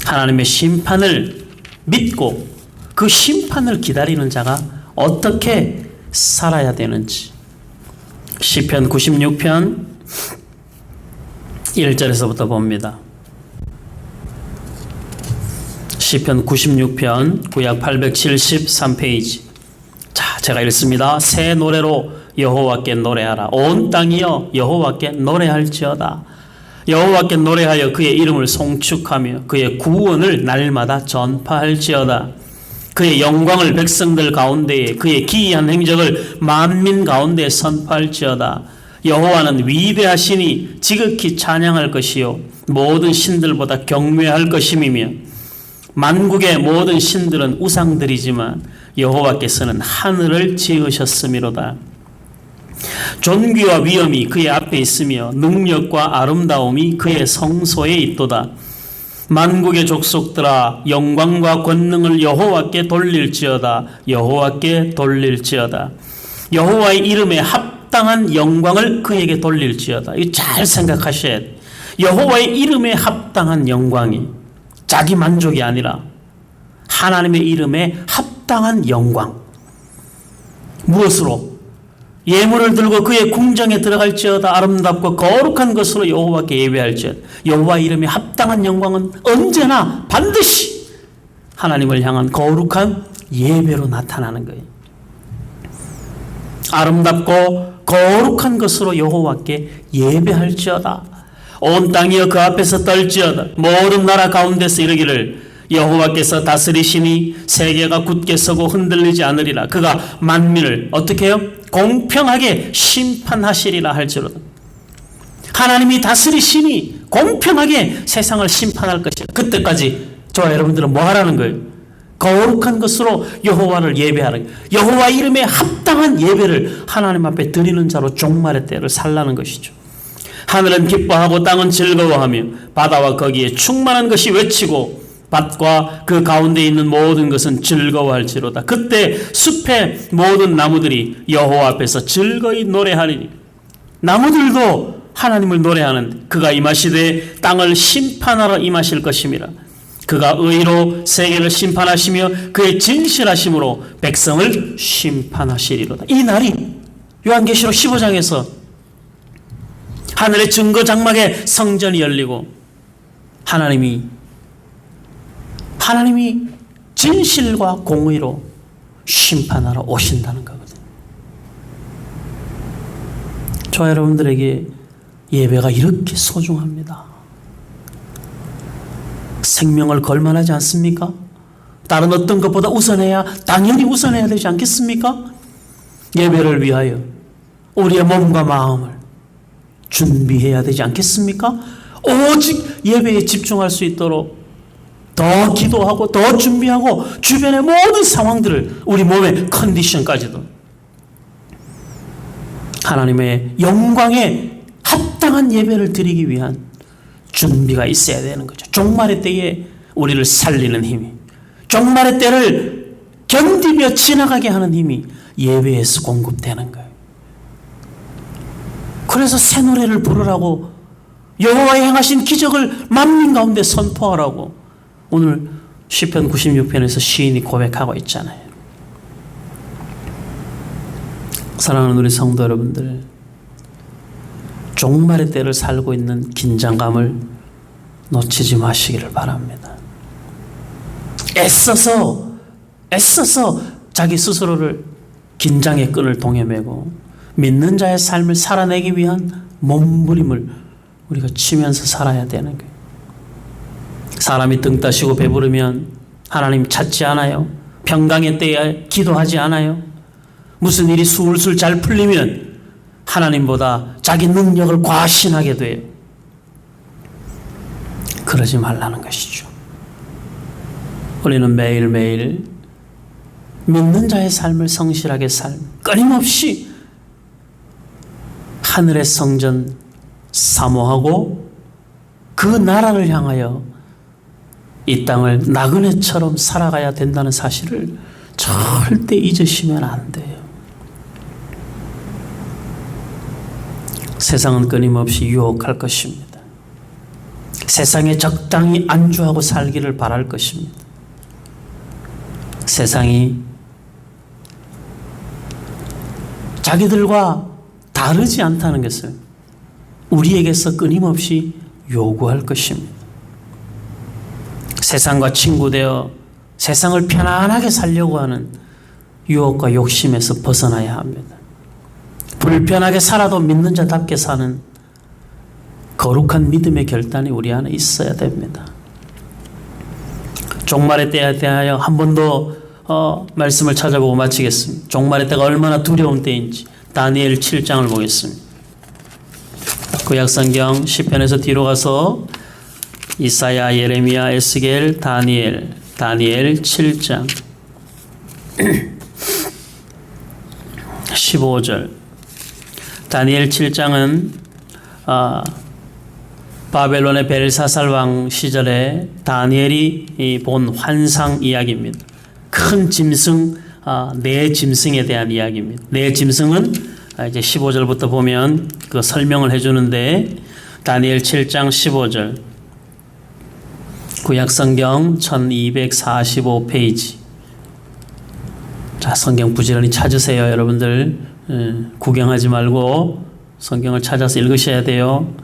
하나님의 심판을 믿고 그 심판을 기다리는 자가 어떻게 살아야 되는지. 시편 96편 1절에서부터 봅니다. 시편 96편 구약 873페이지. 자, 제가 읽습니다. 새 노래로 여호와께 노래하라. 온 땅이여 여호와께 노래할지어다. 여호와께 노래하여 그의 이름을 송축하며 그의 구원을 날마다 전파할지어다. 그의 영광을 백성들 가운데에, 그의 기이한 행적을 만민 가운데에 선포할지어다. 여호와는 위대하시니 지극히 찬양할 것이요 모든 신들보다 경외할 것임이며 만국의 모든 신들은 우상들이지만 여호와께서는 하늘을 지으셨음이로다. 존귀와 위엄이 그의 앞에 있으며 능력과 아름다움이 그의 성소에 있도다. 만국의 족속들아 영광과 권능을 여호와께 돌릴지어다. 여호와께 돌릴지어다. 여호와의 이름에 합당한 영광을 그에게 돌릴지어다. 이거 잘 생각하셔야 돼요. 여호와의 이름에 합당한 영광이 자기 만족이 아니라 하나님의 이름에 합당한 영광. 무엇으로? 예물을 들고 그의 궁정에 들어갈지어다. 아름답고 거룩한 것으로 여호와께 예배할지어다. 여호와 이름에 합당한 영광은 언제나 반드시 하나님을 향한 거룩한 예배로 나타나는 거예요. 아름답고 거룩한 것으로 여호와께 예배할지어다. 온 땅이여 그 앞에서 떨지어다. 모든 나라 가운데서 이르기를 여호와께서 다스리시니 세계가 굳게 서고 흔들리지 않으리라. 그가 만민을 어떻게 해요? 공평하게 심판하시리라 할지로다. 하나님이 다스리시니 공평하게 세상을 심판할 것이다. 그때까지 저와 여러분들은 뭐 하라는 거예요? 거룩한 것으로 여호와를 예배하는 거예요. 여호와 이름에 합당한 예배를 하나님 앞에 드리는 자로 종말의 때를 살라는 것이죠. 하늘은 기뻐하고 땅은 즐거워하며 바다와 거기에 충만한 것이 외치고 밭과 그 가운데 있는 모든 것은 즐거워할지로다. 그때 숲의 모든 나무들이 여호와 앞에서 즐거이 노래하리니. 나무들도 하나님을 노래하는데 그가 임하시되 땅을 심판하러 임하실 것임이라. 그가 의로 세계를 심판하시며 그의 진실하심으로 백성을 심판하시리로다. 이 날이 요한계시록 15장에서 하늘의 증거 장막에 성전이 열리고 하나님이 진실과 공의로 심판하러 오신다는 거거든요. 저 여러분들에게 예배가 이렇게 소중합니다. 생명을 걸만하지 않습니까? 다른 어떤 것보다 우선해야 당연히 우선해야 되지 않겠습니까? 예배를 위하여 우리의 몸과 마음을 준비해야 되지 않겠습니까? 오직 예배에 집중할 수 있도록 더 기도하고 더 준비하고 주변의 모든 상황들을 우리 몸의 컨디션까지도 하나님의 영광에 합당한 예배를 드리기 위한 준비가 있어야 되는 거죠. 종말의 때에 우리를 살리는 힘이, 종말의 때를 견디며 지나가게 하는 힘이 예배에서 공급되는 거예요. 그래서 새 노래를 부르라고, 여호와의 행하신 기적을 만민 가운데 선포하라고 오늘 시편 96편에서 시인이 고백하고 있잖아요. 사랑하는 우리 성도 여러분들, 종말의 때를 살고 있는 긴장감을 놓치지 마시기를 바랍니다. 애써서 자기 스스로를 긴장의 끈을 동여매고 믿는 자의 삶을 살아내기 위한 몸부림을 우리가 치면서 살아야 되는 거예요. 사람이 등 따시고 배부르면 하나님 찾지 않아요. 평강의 때에 기도하지 않아요. 무슨 일이 술술 잘 풀리면 하나님보다 자기 능력을 과신하게 돼요. 그러지 말라는 것이죠. 우리는 매일매일 믿는 자의 삶을 성실하게 끊임없이 하늘의 성전 사모하고 그 나라를 향하여 이 땅을 나그네처럼 살아가야 된다는 사실을 절대 잊으시면 안 돼요. 세상은 끊임없이 유혹할 것입니다. 세상에 적당히 안주하고 살기를 바랄 것입니다. 세상이 자기들과 다르지 않다는 것을 우리에게서 끊임없이 요구할 것입니다. 세상과 친구되어 세상을 편안하게 살려고 하는 유혹과 욕심에서 벗어나야 합니다. 불편하게 살아도 믿는 자답게 사는 거룩한 믿음의 결단이 우리 안에 있어야 됩니다. 종말의 때에 대하여 한 번 더 말씀을 찾아보고 마치겠습니다. 종말의 때가 얼마나 두려운 때인지 다니엘 7장을 보겠습니다. 구약성경 시편에서 뒤로 가서 이사야, 예레미야, 에스겔, 다니엘 7장 15절. 다니엘 7장은 바벨론의 벨사살 왕 시절에 다니엘이 본 환상 이야기입니다. 큰 짐승, 네 짐승에 대한 이야기입니다. 네 짐승은 이제 15절부터 보면 그 설명을 해주는데 다니엘 7장 15절 구약성경 1245페이지. 자, 성경 부지런히 찾으세요. 여러분들 구경하지 말고 성경을 찾아서 읽으셔야 돼요.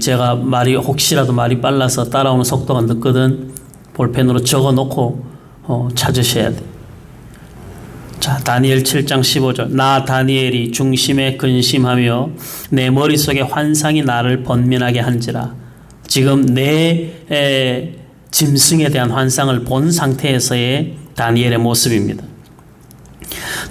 제가 말이 혹시라도 말이 빨라서 따라오는 속도가 늦거든 볼펜으로 적어놓고 찾으셔야 돼. 자, 다니엘 7장 15절. 나 다니엘이 중심에 근심하며 내 머릿속에 환상이 나를 번민하게 한지라. 지금 내 짐승에 대한 환상을 본 상태에서의 다니엘의 모습입니다.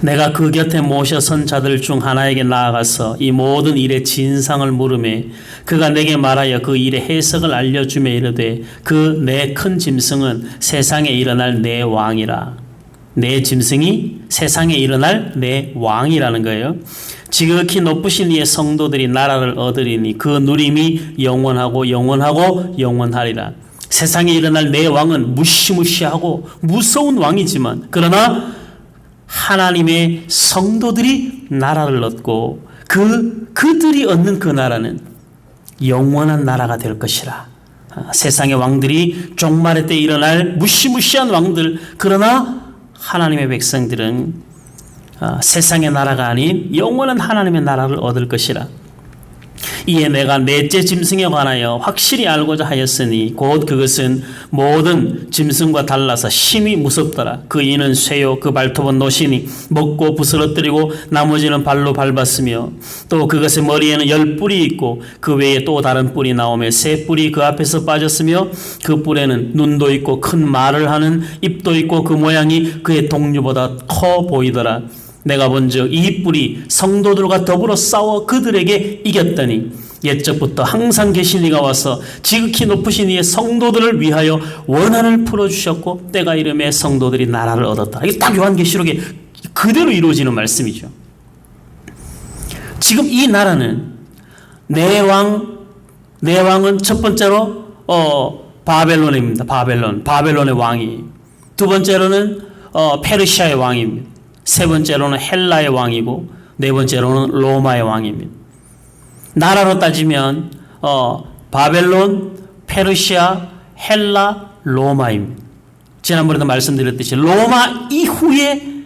내가 그 곁에 모셔 선 자들 중 하나에게 나아가서 이 모든 일의 진상을 물으매 그가 내게 말하여 그 일의 해석을 알려주며 이르되 그 내 큰 짐승은 세상에 일어날 내 왕이라. 내 짐승이 세상에 일어날 내 왕이라는 거예요. 지극히 높으신 이의 성도들이 나라를 얻으리니 그 누림이 영원하고 영원하고 영원하리라. 세상에 일어날 내 왕은 무시무시하고 무서운 왕이지만 그러나 하나님의 성도들이 나라를 얻고 그들이 얻는 그 나라는 영원한 나라가 될 것이라. 세상의 왕들이 종말의 때 일어날 무시무시한 왕들, 그러나 하나님의 백성들은 세상의 나라가 아닌 영원한 하나님의 나라를 얻을 것이라. 이에 내가 넷째 짐승에 관하여 확실히 알고자 하였으니 곧 그것은 모든 짐승과 달라서 심히 무섭더라. 그 이는 쇠요 그 발톱은 노시니 먹고 부스러뜨리고 나머지는 발로 밟았으며 또 그것의 머리에는 10뿔이 있고 그 외에 또 다른 뿔이 나오며 3뿔이 그 앞에서 빠졌으며 그 뿔에는 눈도 있고 큰 말을 하는 입도 있고 그 모양이 그의 동류보다 커 보이더라. 내가 본즉 이 뿔이 성도들과 더불어 싸워 그들에게 이겼더니 옛적부터 항상 계신 이가 와서 지극히 높으신 이의 성도들을 위하여 원한을 풀어주셨고 때가 이름에 성도들이 나라를 얻었다. 이게 딱 요한계시록에 그대로 이루어지는 말씀이죠. 지금 이 나라는 내 왕은 첫 번째로 바벨론입니다. 바벨론의 왕이. 두 번째로는 페르시아의 왕입니다. 세 번째로는 헬라의 왕이고 네 번째로는 로마의 왕입니다. 나라로 따지면 바벨론, 페르시아, 헬라, 로마입니다. 지난번에도 말씀드렸듯이 로마 이후에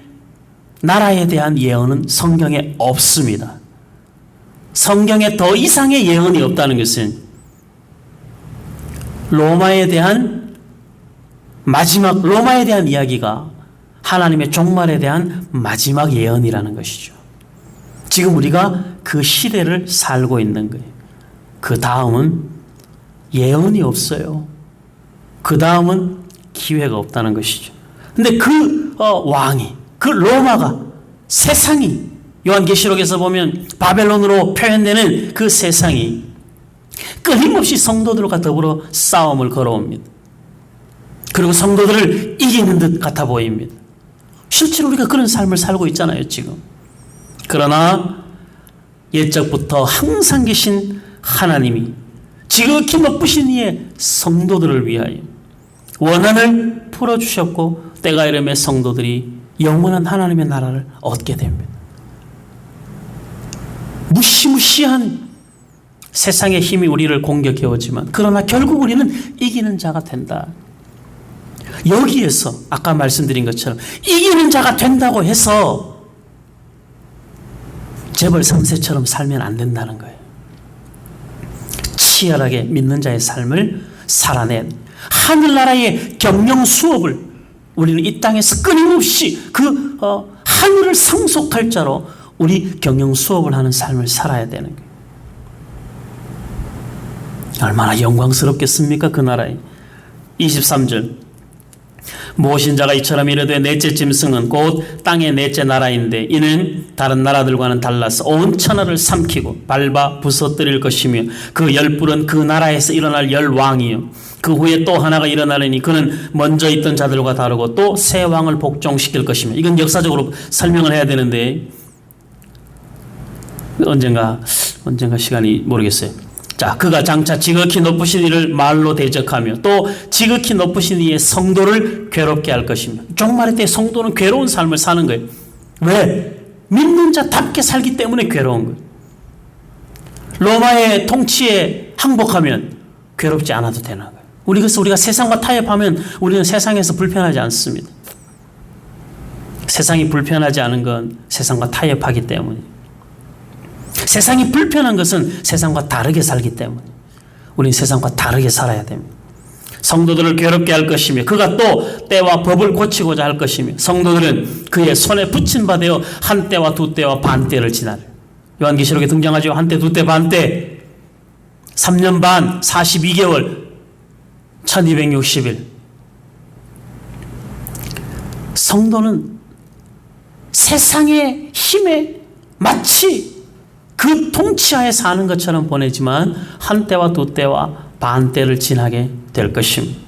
나라에 대한 예언은 성경에 없습니다. 성경에 더 이상의 예언이 없다는 것은 로마에 대한 이야기가 하나님의 종말에 대한 마지막 예언이라는 것이죠. 지금 우리가 그 시대를 살고 있는 거예요. 그 다음은 예언이 없어요. 그 다음은 기회가 없다는 것이죠. 근데 그 왕이, 그 로마가, 세상이, 요한계시록에서 보면 바벨론으로 표현되는 그 세상이 끊임없이 성도들과 더불어 싸움을 걸어옵니다. 그리고 성도들을 이기는 듯 같아 보입니다. 실제로 우리가 그런 삶을 살고 있잖아요, 지금. 그러나 옛적부터 항상 계신 하나님이 지극히 높으신 이의 성도들을 위하여 원한을 풀어주셨고 때가 이름에 성도들이 영원한 하나님의 나라를 얻게 됩니다. 무시무시한 세상의 힘이 우리를 공격해 오지만 그러나 결국 우리는 이기는 자가 된다. 여기에서 아까 말씀드린 것처럼 이기는 자가 된다고 해서 재벌 3세처럼 살면 안 된다는 거예요. 치열하게 믿는 자의 삶을 살아낸 하늘나라의 경영 수업을 우리는 이 땅에서 끊임없이 그 하늘을 상속할 자로 우리 경영 수업을 하는 삶을 살아야 되는 거예요. 얼마나 영광스럽겠습니까? 그 나라에. 23절 모신 자가 이처럼 이르되 넷째 짐승은 곧 땅의 넷째 나라인데 이는 다른 나라들과는 달라서 온 천하를 삼키고 밟아 부서뜨릴 것이며 그 10뿔은 그 나라에서 일어날 10왕이요 그 후에 또 하나가 일어나려니 그는 먼저 있던 자들과 다르고 또 새 왕을 복종시킬 것이며 이건 역사적으로 설명을 해야 되는데 언젠가 시간이 모르겠어요. 자, 그가 장차 지극히 높으신 이를 말로 대적하며 또 지극히 높으신 이의 성도를 괴롭게 할 것이며 종말의 때 성도는 괴로운 삶을 사는 거예요. 왜? 믿는 자답게 살기 때문에 괴로운 거예요. 로마의 통치에 항복하면 괴롭지 않아도 되는 거예요. 그래서 우리가 세상과 타협하면 우리는 세상에서 불편하지 않습니다. 세상이 불편하지 않은 건 세상과 타협하기 때문이에요. 세상이 불편한 것은 세상과 다르게 살기 때문에 우리는 세상과 다르게 살아야 됩니다. 성도들을 괴롭게 할 것이며 그가 또 때와 법을 고치고자 할 것이며 성도들은 그의 손에 붙인 바 되어 한 때와 두 때와 반 때를 지나려. 요한계시록에 등장하죠. 한 때, 두 때, 반 때. 3년 반, 42개월, 1260일. 성도는 세상의 힘에 마치 그 통치하에 사는 것처럼 보내지만 한 때와 두 때와 반 때를 지나게 될 것입니다.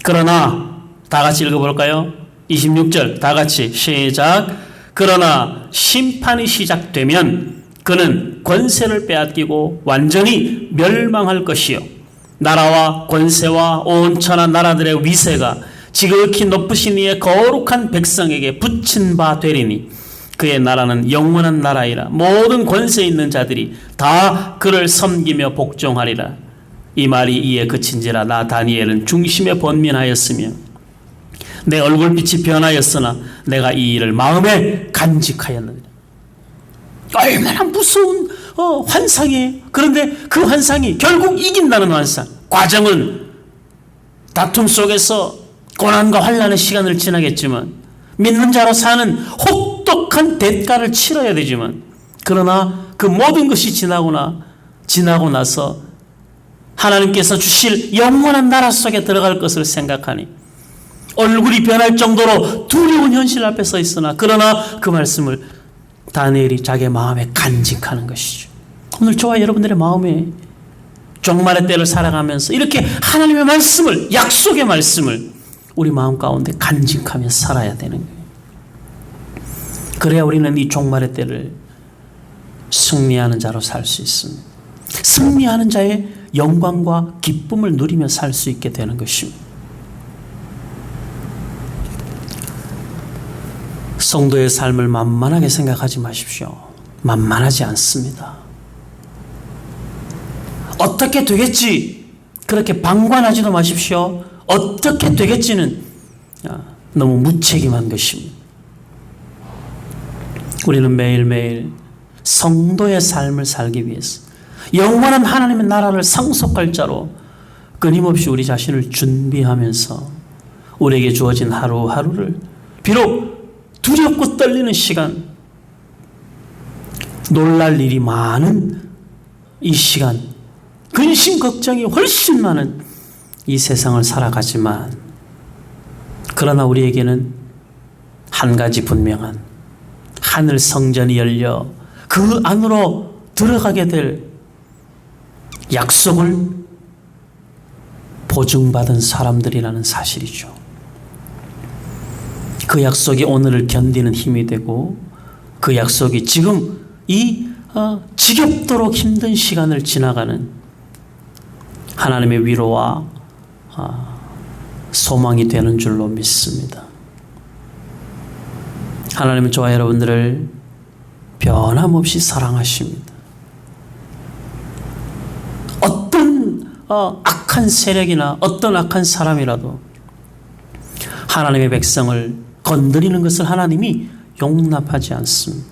그러나 다 같이 읽어볼까요? 26절 다 같이 시작. 그러나 심판이 시작되면 그는 권세를 빼앗기고 완전히 멸망할 것이요 나라와 권세와 온 천하 나라들의 위세가 지극히 높으신 이의 거룩한 백성에게 붙인 바 되리니 그의 나라는 영원한 나라이라. 모든 권세 있는 자들이 다 그를 섬기며 복종하리라. 이 말이 이에 그친지라. 나 다니엘은 중심에 번민하였으며 내 얼굴빛이 변하였으나 내가 이 일을 마음에 간직하였느니라. 얼마나 무서운 환상이에요. 그런데 그 환상이 결국 이긴다는 환상. 과정은 다툼 속에서 고난과 환난의 시간을 지나겠지만 믿는 자로 사는 혹독한 대가를 치러야 되지만 그러나 그 모든 것이 지나고 나서 하나님께서 주실 영원한 나라 속에 들어갈 것을 생각하니 얼굴이 변할 정도로 두려운 현실 앞에 서 있으나 그러나 그 말씀을 다니엘이 자기의 마음에 간직하는 것이죠. 오늘 저와 여러분들의 마음에 종말의 때를 살아가면서 이렇게 하나님의 말씀을, 약속의 말씀을 우리 마음 가운데 간직하며 살아야 되는 거예요. 그래야 우리는 이 종말의 때를 승리하는 자로 살 수 있습니다. 승리하는 자의 영광과 기쁨을 누리며 살 수 있게 되는 것입니다. 성도의 삶을 만만하게 생각하지 마십시오. 만만하지 않습니다. 어떻게 되겠지 그렇게 방관하지도 마십시오. 어떻게 되겠지는 너무 무책임한 것입니다. 우리는 매일매일 성도의 삶을 살기 위해서 영원한 하나님의 나라를 상속할 자로 끊임없이 우리 자신을 준비하면서 우리에게 주어진 하루하루를 비록 두렵고 떨리는 시간, 놀랄 일이 많은 이 시간, 근심 걱정이 훨씬 많은 이 세상을 살아가지만 그러나 우리에게는 한 가지 분명한 하늘 성전이 열려 그 안으로 들어가게 될 약속을 보증받은 사람들이라는 사실이죠. 그 약속이 오늘을 견디는 힘이 되고 그 약속이 지금 이 지겹도록 힘든 시간을 지나가는 하나님의 위로와 소망이 되는 줄로 믿습니다. 하나님은 저와 여러분들을 변함없이 사랑하십니다. 어떤 악한 세력이나 어떤 악한 사람이라도 하나님의 백성을 건드리는 것을 하나님이 용납하지 않습니다.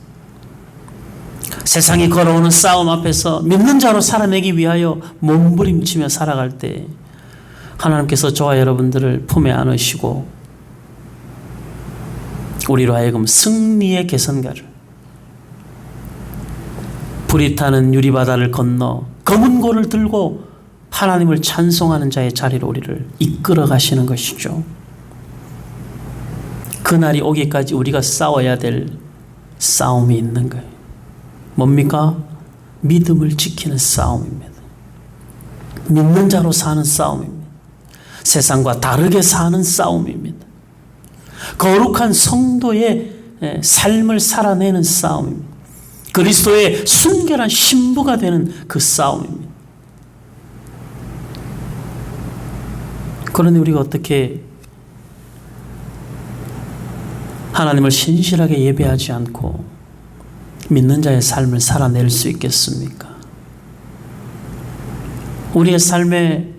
세상이 걸어오는 싸움 앞에서 믿는 자로 살아내기 위하여 몸부림치며 살아갈 때 하나님께서 저와 여러분들을 품에 안으시고 우리로 하여금 승리의 개선가를 불이 타는 유리바다를 건너 검은 고를 들고 하나님을 찬송하는 자의 자리로 우리를 이끌어 가시는 것이죠. 그날이 오기까지 우리가 싸워야 될 싸움이 있는 거예요. 뭡니까? 믿음을 지키는 싸움입니다. 믿는 자로 사는 싸움입니다. 세상과 다르게 사는 싸움입니다. 거룩한 성도의 삶을 살아내는 싸움입니다. 그리스도의 순결한 신부가 되는 그 싸움입니다. 그런데 우리가 어떻게 하나님을 신실하게 예배하지 않고 믿는 자의 삶을 살아낼 수 있겠습니까? 우리의 삶에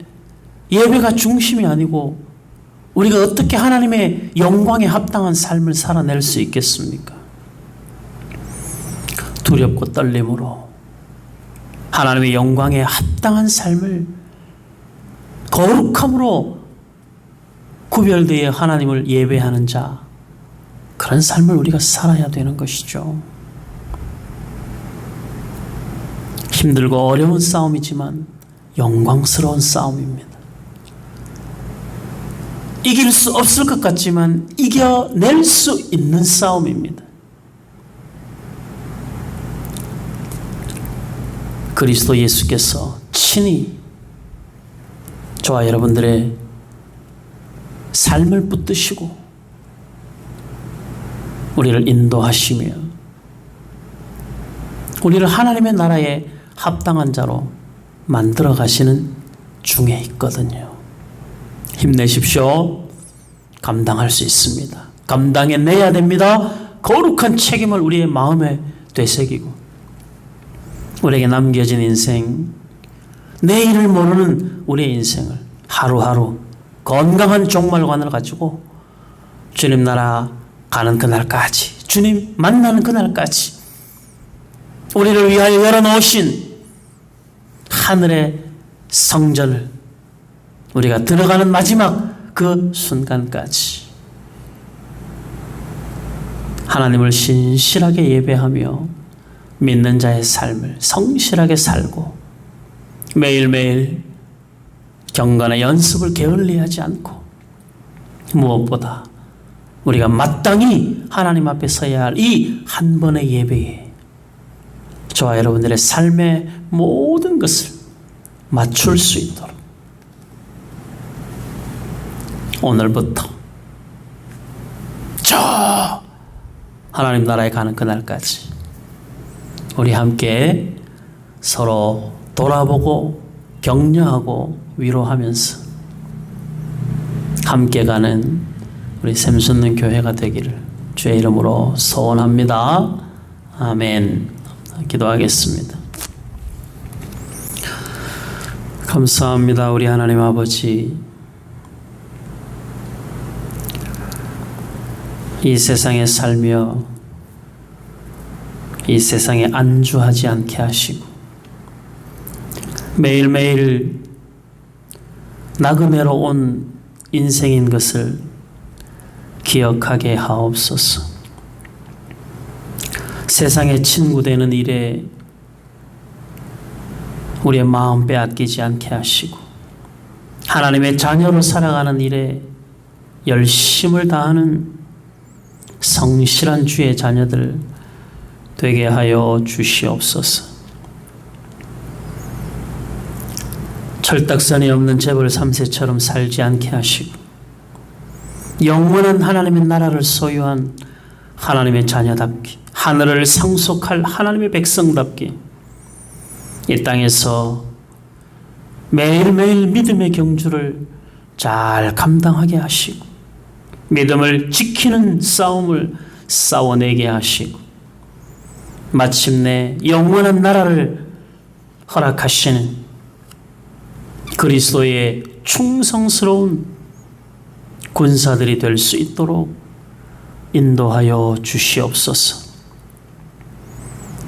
예배가 중심이 아니고 우리가 어떻게 하나님의 영광에 합당한 삶을 살아낼 수 있겠습니까? 두렵고 떨림으로 하나님의 영광에 합당한 삶을 거룩함으로 구별되어 하나님을 예배하는 자, 그런 삶을 우리가 살아야 되는 것이죠. 힘들고 어려운 싸움이지만 영광스러운 싸움입니다. 이길 수 없을 것 같지만 이겨낼 수 있는 싸움입니다. 그리스도 예수께서 친히 저와 여러분들의 삶을 붙드시고 우리를 인도하시며 우리를 하나님의 나라에 합당한 자로 만들어 가시는 중에 있거든요. 힘내십시오. 감당할 수 있습니다. 감당해내야 됩니다. 거룩한 책임을 우리의 마음에 되새기고 우리에게 남겨진 인생, 내일을 모르는 우리의 인생을 하루하루 건강한 종말관을 가지고 주님 나라 가는 그날까지, 주님 만나는 그날까지 우리를 위하여 열어놓으신 하늘의 성전을 우리가 들어가는 마지막 그 순간까지 하나님을 신실하게 예배하며 믿는 자의 삶을 성실하게 살고 매일매일 경건의 연습을 게을리하지 않고 무엇보다 우리가 마땅히 하나님 앞에 서야 할 이 한 번의 예배에 저와 여러분들의 삶의 모든 것을 맞출 수 있도록 오늘부터 저 하나님 나라에 가는 그날까지 우리 함께 서로 돌아보고 격려하고 위로하면서 함께 가는 우리 샘솟는 교회가 되기를 주의 이름으로 소원합니다. 아멘. 기도하겠습니다. 감사합니다. 우리 하나님 아버지, 이 세상에 살며 이 세상에 안주하지 않게 하시고 매일매일 나그네로 온 인생인 것을 기억하게 하옵소서. 세상에 친구되는 일에 우리의 마음 빼앗기지 않게 하시고 하나님의 자녀로 살아가는 일에 열심을 다하는 성실한 주의 자녀들 되게 하여 주시옵소서. 철딱선이 없는 재벌 3세처럼 살지 않게 하시고 영원한 하나님의 나라를 소유한 하나님의 자녀답게 하늘을 상속할 하나님의 백성답게 이 땅에서 매일매일 믿음의 경주를 잘 감당하게 하시고 믿음을 지키는 싸움을 싸워내게 하시고 마침내 영원한 나라를 허락하시는 그리스도의 충성스러운 군사들이 될 수 있도록 인도하여 주시옵소서.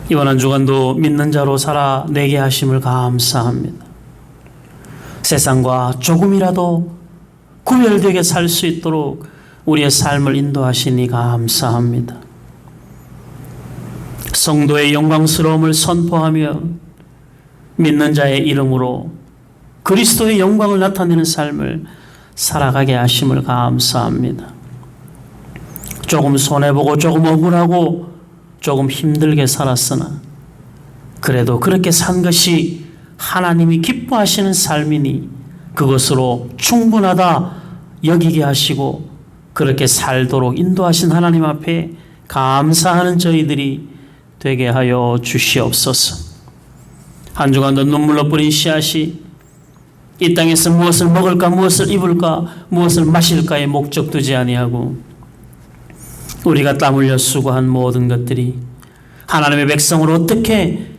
이번 한 주간도 믿는 자로 살아내게 하심을 감사합니다. 세상과 조금이라도 구별되게 살 수 있도록 우리의 삶을 인도하시니 감사합니다. 성도의 영광스러움을 선포하며 믿는 자의 이름으로 그리스도의 영광을 나타내는 삶을 살아가게 하심을 감사합니다. 조금 손해보고 조금 억울하고 조금 힘들게 살았으나 그래도 그렇게 산 것이 하나님이 기뻐하시는 삶이니 그것으로 충분하다 여기게 하시고 그렇게 살도록 인도하신 하나님 앞에 감사하는 저희들이 되게 하여 주시옵소서. 한 주간도 눈물로 뿌린 씨앗이 이 땅에서 무엇을 먹을까 무엇을 입을까 무엇을 마실까에 목적 두지 아니하고 우리가 땀 흘려 수고한 모든 것들이 하나님의 백성으로 어떻게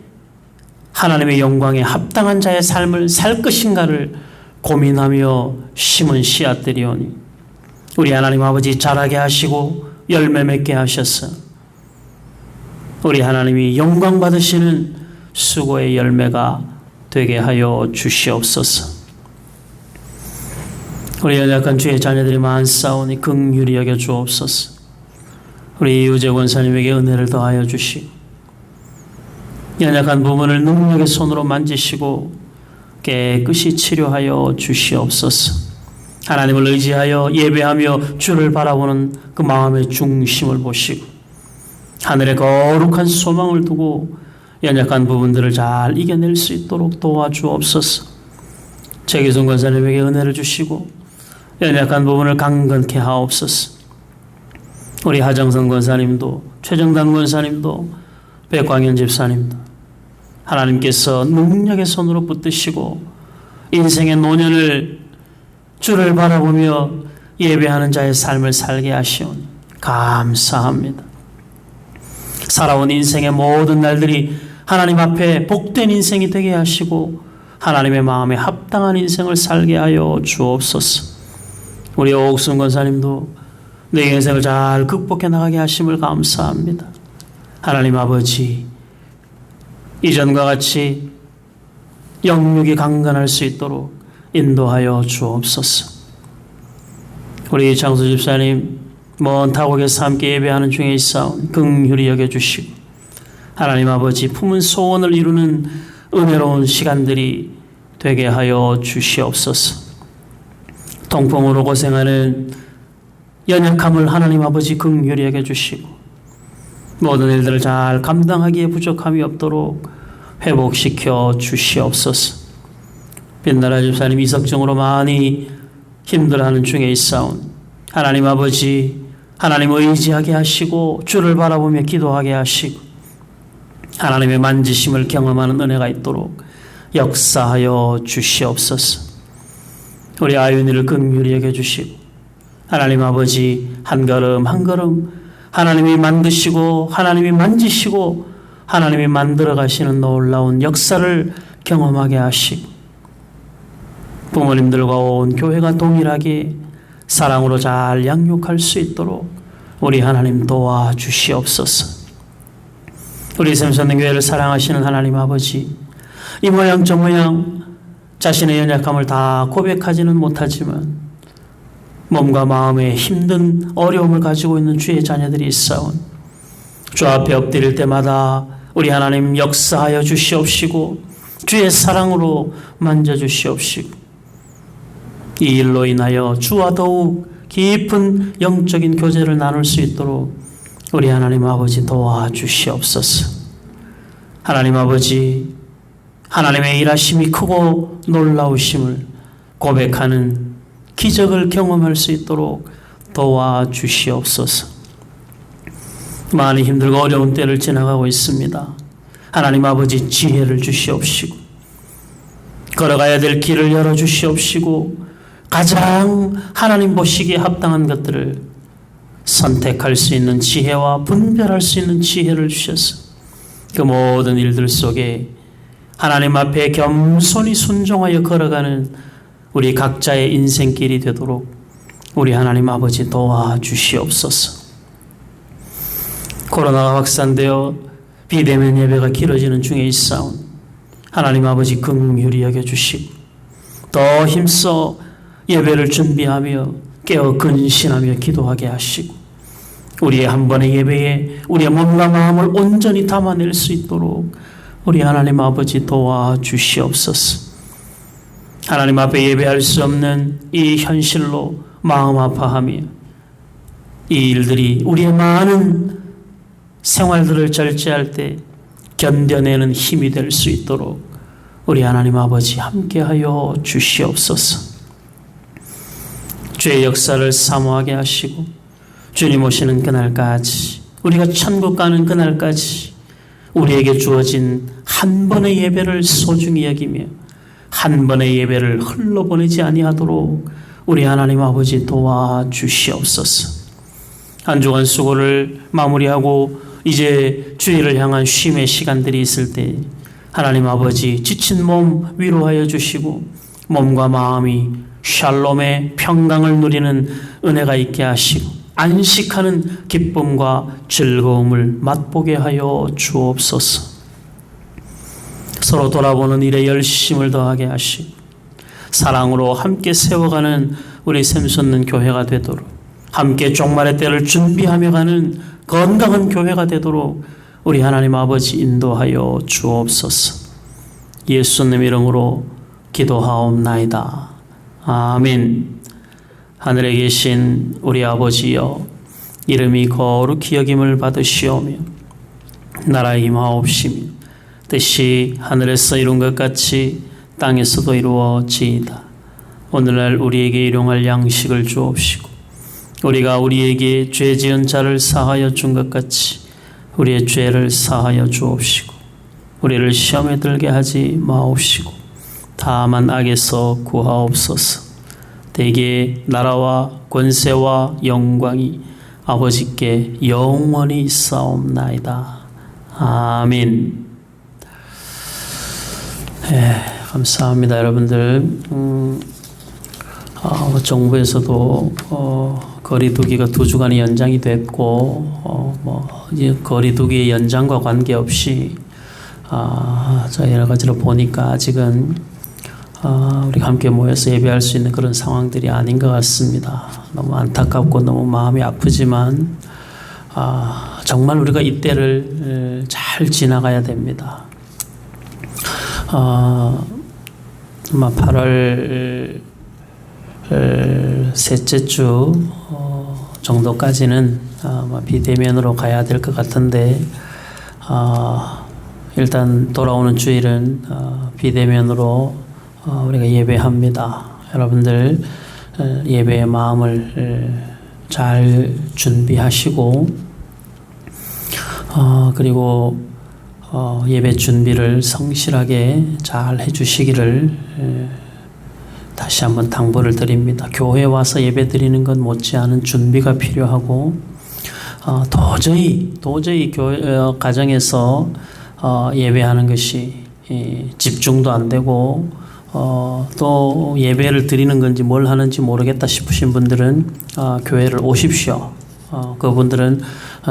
하나님의 영광에 합당한 자의 삶을 살 것인가를 고민하며 심은 씨앗들이오니 우리 하나님 아버지 자라게 하시고 열매 맺게 하셔서 우리 하나님이 영광 받으시는 수고의 열매가 되게 하여 주시옵소서. 우리 연약한 주의 자녀들이 많사오니 긍휼히 여겨 주옵소서. 우리 이우재 권사님에게 은혜를 더하여 주시고 연약한 부분을 능력의 손으로 만지시고 깨끗이 치료하여 주시옵소서. 하나님을 의지하여 예배하며 주를 바라보는 그 마음의 중심을 보시고 하늘의 거룩한 소망을 두고 연약한 부분들을 잘 이겨낼 수 있도록 도와주옵소서. 최기순 권사님에게 은혜를 주시고 연약한 부분을 강건케 하옵소서. 우리 하정선 권사님도 최정단 권사님도 백광현 집사님도 하나님께서 능력의 손으로 붙드시고 인생의 노년을 주를 바라보며 예배하는 자의 삶을 살게 하시오니 감사합니다. 살아온 인생의 모든 날들이 하나님 앞에 복된 인생이 되게 하시고 하나님의 마음에 합당한 인생을 살게 하여 주옵소서. 우리 오옥순 권사님도 내 인생을 잘 극복해 나가게 하심을 감사합니다. 하나님 아버지, 이전과 같이 영육이 강건할 수 있도록 인도하여 주옵소서. 우리 장수 집사님 먼 타국에서 함께 예배하는 중에 있사오니 긍휼히 여겨주시고 하나님 아버지 품은 소원을 이루는 은혜로운 시간들이 되게 하여 주시옵소서. 통풍으로 고생하는 연약함을 하나님 아버지 긍휼히 여겨주시고 모든 일들을 잘 감당하기에 부족함이 없도록 회복시켜 주시옵소서. 빛나라 집사님 이석증으로 많이 힘들어하는 중에 있사온 하나님 아버지 하나님을 의지하게 하시고 주를 바라보며 기도하게 하시고 하나님의 만지심을 경험하는 은혜가 있도록 역사하여 주시옵소서. 우리 아윤이를 긍휼히 여겨주시고 하나님 아버지 한 걸음 한 걸음 하나님이 만드시고 하나님이 만지시고 하나님이 만들어 가시는 놀라운 역사를 경험하게 하시고 부모님들과 온 교회가 동일하게 사랑으로 잘 양육할 수 있도록 우리 하나님 도와주시옵소서. 우리 샘선된 교회를 사랑하시는 하나님 아버지, 이 모양 저 모양 자신의 연약함을 다 고백하지는 못하지만 몸과 마음에 힘든 어려움을 가지고 있는 주의 자녀들이 있사온 주 앞에 엎드릴 때마다 우리 하나님 역사하여 주시옵시고 주의 사랑으로 만져주시옵시고 이 일로 인하여 주와 더욱 깊은 영적인 교제를 나눌 수 있도록 우리 하나님 아버지 도와주시옵소서. 하나님 아버지, 하나님의 일하심이 크고 놀라우심을 고백하는 기적을 경험할 수 있도록 도와주시옵소서. 많이 힘들고 어려운 때를 지나가고 있습니다. 하나님 아버지 지혜를 주시옵시고 걸어가야 될 길을 열어주시옵시고 가장 하나님 보시기에 합당한 것들을 선택할 수 있는 지혜와 분별할 수 있는 지혜를 주셔서 그 모든 일들 속에 하나님 앞에 겸손히 순종하여 걸어가는 우리 각자의 인생길이 되도록 우리 하나님 아버지 도와주시옵소서. 코로나가 확산되어 비대면 예배가 길어지는 중에 있사온 하나님 아버지 긍휼히 여겨주시고 더 힘써 예배를 준비하며 깨어 근신하며 기도하게 하시고 우리의 한 번의 예배에 우리의 몸과 마음을 온전히 담아낼 수 있도록 우리 하나님 아버지 도와주시옵소서. 하나님 앞에 예배할 수 없는 이 현실로 마음 아파하며 이 일들이 우리의 많은 생활들을 절제할 때 견뎌내는 힘이 될 수 있도록 우리 하나님 아버지 함께하여 주시옵소서. 주의 역사를 사모하게 하시고 주님 오시는 그날까지 우리가 천국 가는 그날까지 우리에게 주어진 한 번의 예배를 소중히 여기며 한 번의 예배를 흘러보내지 아니하도록 우리 하나님 아버지 도와주시옵소서. 한 주간 수고를 마무리하고 이제 주일을 향한 쉼의 시간들이 있을 때 하나님 아버지 지친 몸 위로하여 주시고 몸과 마음이 샬롬의 평강을 누리는 은혜가 있게 하시고 안식하는 기쁨과 즐거움을 맛보게 하여 주옵소서. 서로 돌아보는 일에 열심을 더하게 하시고 사랑으로 함께 세워가는 우리 샘솟는 교회가 되도록 함께 종말의 때를 준비하며 가는 건강한 교회가 되도록 우리 하나님 아버지 인도하여 주옵소서. 예수님 이름으로 기도하옵나이다. 아멘. 하늘에 계신 우리 아버지여, 이름이 거룩히 여김을 받으시오며 나라의 임하옵시며 뜻이 하늘에서 이룬 것 같이 땅에서도 이루어지이다. 오늘날 우리에게 일용할 양식을 주옵시고 우리가 우리에게 죄 지은 자를 사하여 준 것 같이 우리의 죄를 사하여 주옵시고 우리를 시험에 들게 하지 마옵시고 다만 악에서 구하옵소서. 대개 나라와 권세와 영광이 아버지께 영원히 있사옵나이다. 아멘. 감사합니다. 여러분들 정부에서도 거리두기가 2주간이 연장이 됐고 이제 거리두기 연장과 관계없이 저 여러 가지로 보니까 아직은 우리가 함께 모여서 예배할 수 있는 그런 상황들이 아닌 것 같습니다. 너무 안타깝고 너무 마음이 아프지만 정말 우리가 이때를 잘 지나가야 됩니다. 아마 8월 셋째 주 정도까지는 비대면으로 가야 될 것 같은데 일단 돌아오는 주일은 비대면으로 우리가 예배합니다. 여러분들 예배의 마음을 잘 준비하시고 그리고 예배 준비를 성실하게 잘 해주시기를 다시 한번 당부를 드립니다. 교회에 와서 예배 드리는 것 못지않은 준비가 필요하고 도저히 교회 가정에서 예배하는 것이 집중도 안 되고 또 예배를 드리는 건지 뭘 하는지 모르겠다 싶으신 분들은 교회를 오십시오. 그분들은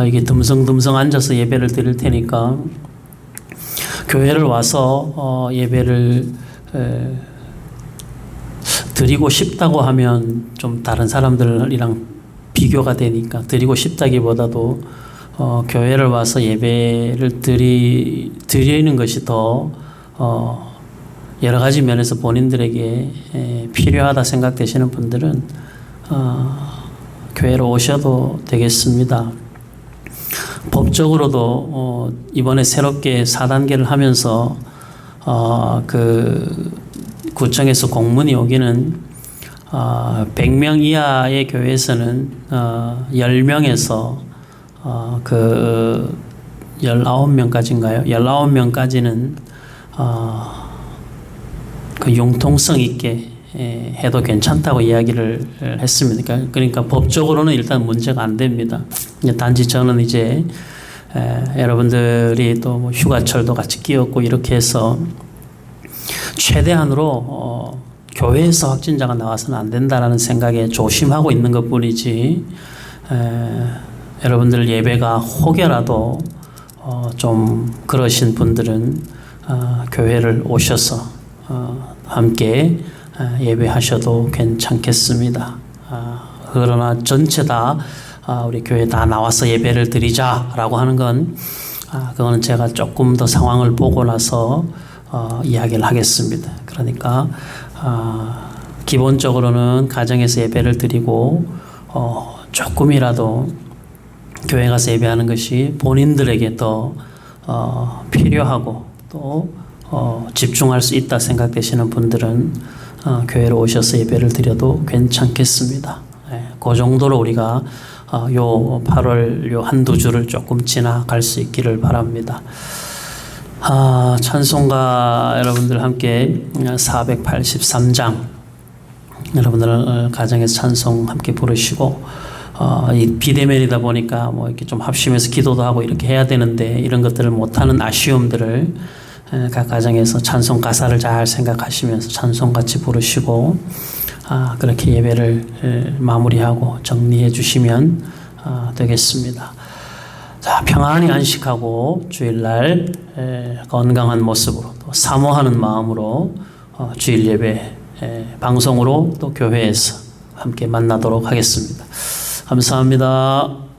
이게 듬성듬성 앉아서 예배를 드릴 테니까 교회를 와서 예배를 드리고 싶다고 하면 좀 다른 사람들이랑 비교가 되니까 드리고 싶다기보다도 교회를 와서 예배를 드리는 것이 더 여러 가지 면에서 본인들에게 필요하다 생각되시는 분들은 교회로 오셔도 되겠습니다. 법적으로도 이번에 새롭게 4단계를 하면서 그 구청에서 공문이 오기는 100명 이하의 교회에서는 10명에서 그 19명까지인가요? 19명까지는 그 융통성 있게 해도 괜찮다고 이야기를 했습니다. 그러니까 법적으로는 일단 문제가 안 됩니다. 단지 저는 이제 여러분들이 또 뭐 휴가철도 같이 끼었고 이렇게 해서 최대한으로 교회에서 확진자가 나와서는 안 된다라는 생각에 조심하고 있는 것 뿐이지 여러분들 예배가 혹여라도 좀 그러신 분들은 교회를 오셔서 함께 예배하셔도 괜찮겠습니다. 그러나 전체 다 우리 교회 다 나와서 예배를 드리자라고 하는 건 그거는 제가 조금 더 상황을 보고 나서 이야기를 하겠습니다. 그러니까 기본적으로는 가정에서 예배를 드리고 조금이라도 교회 가서 예배하는 것이 본인들에게 더 필요하고 또 집중할 수 있다 생각되시는 분들은 교회로 오셔서 예배를 드려도 괜찮겠습니다. 그 정도로 우리가 요 8월 요 한두 주를 조금 지나갈 수 있기를 바랍니다. 찬송가 여러분들 함께 483장 여러분들 가정에서 찬송 함께 부르시고 이 비대면이다 보니까 뭐 이렇게 좀 합심해서 기도도 하고 이렇게 해야 되는데 이런 것들을 못하는 아쉬움들을 각 가정에서 찬송 가사를 잘 생각하시면서 찬송 같이 부르시고 그렇게 예배를 마무리하고 정리해 주시면 되겠습니다. 자, 평안히 안식하고 주일날 건강한 모습으로 또 사모하는 마음으로 주일 예배 방송으로 또 교회에서 함께 만나도록 하겠습니다. 감사합니다.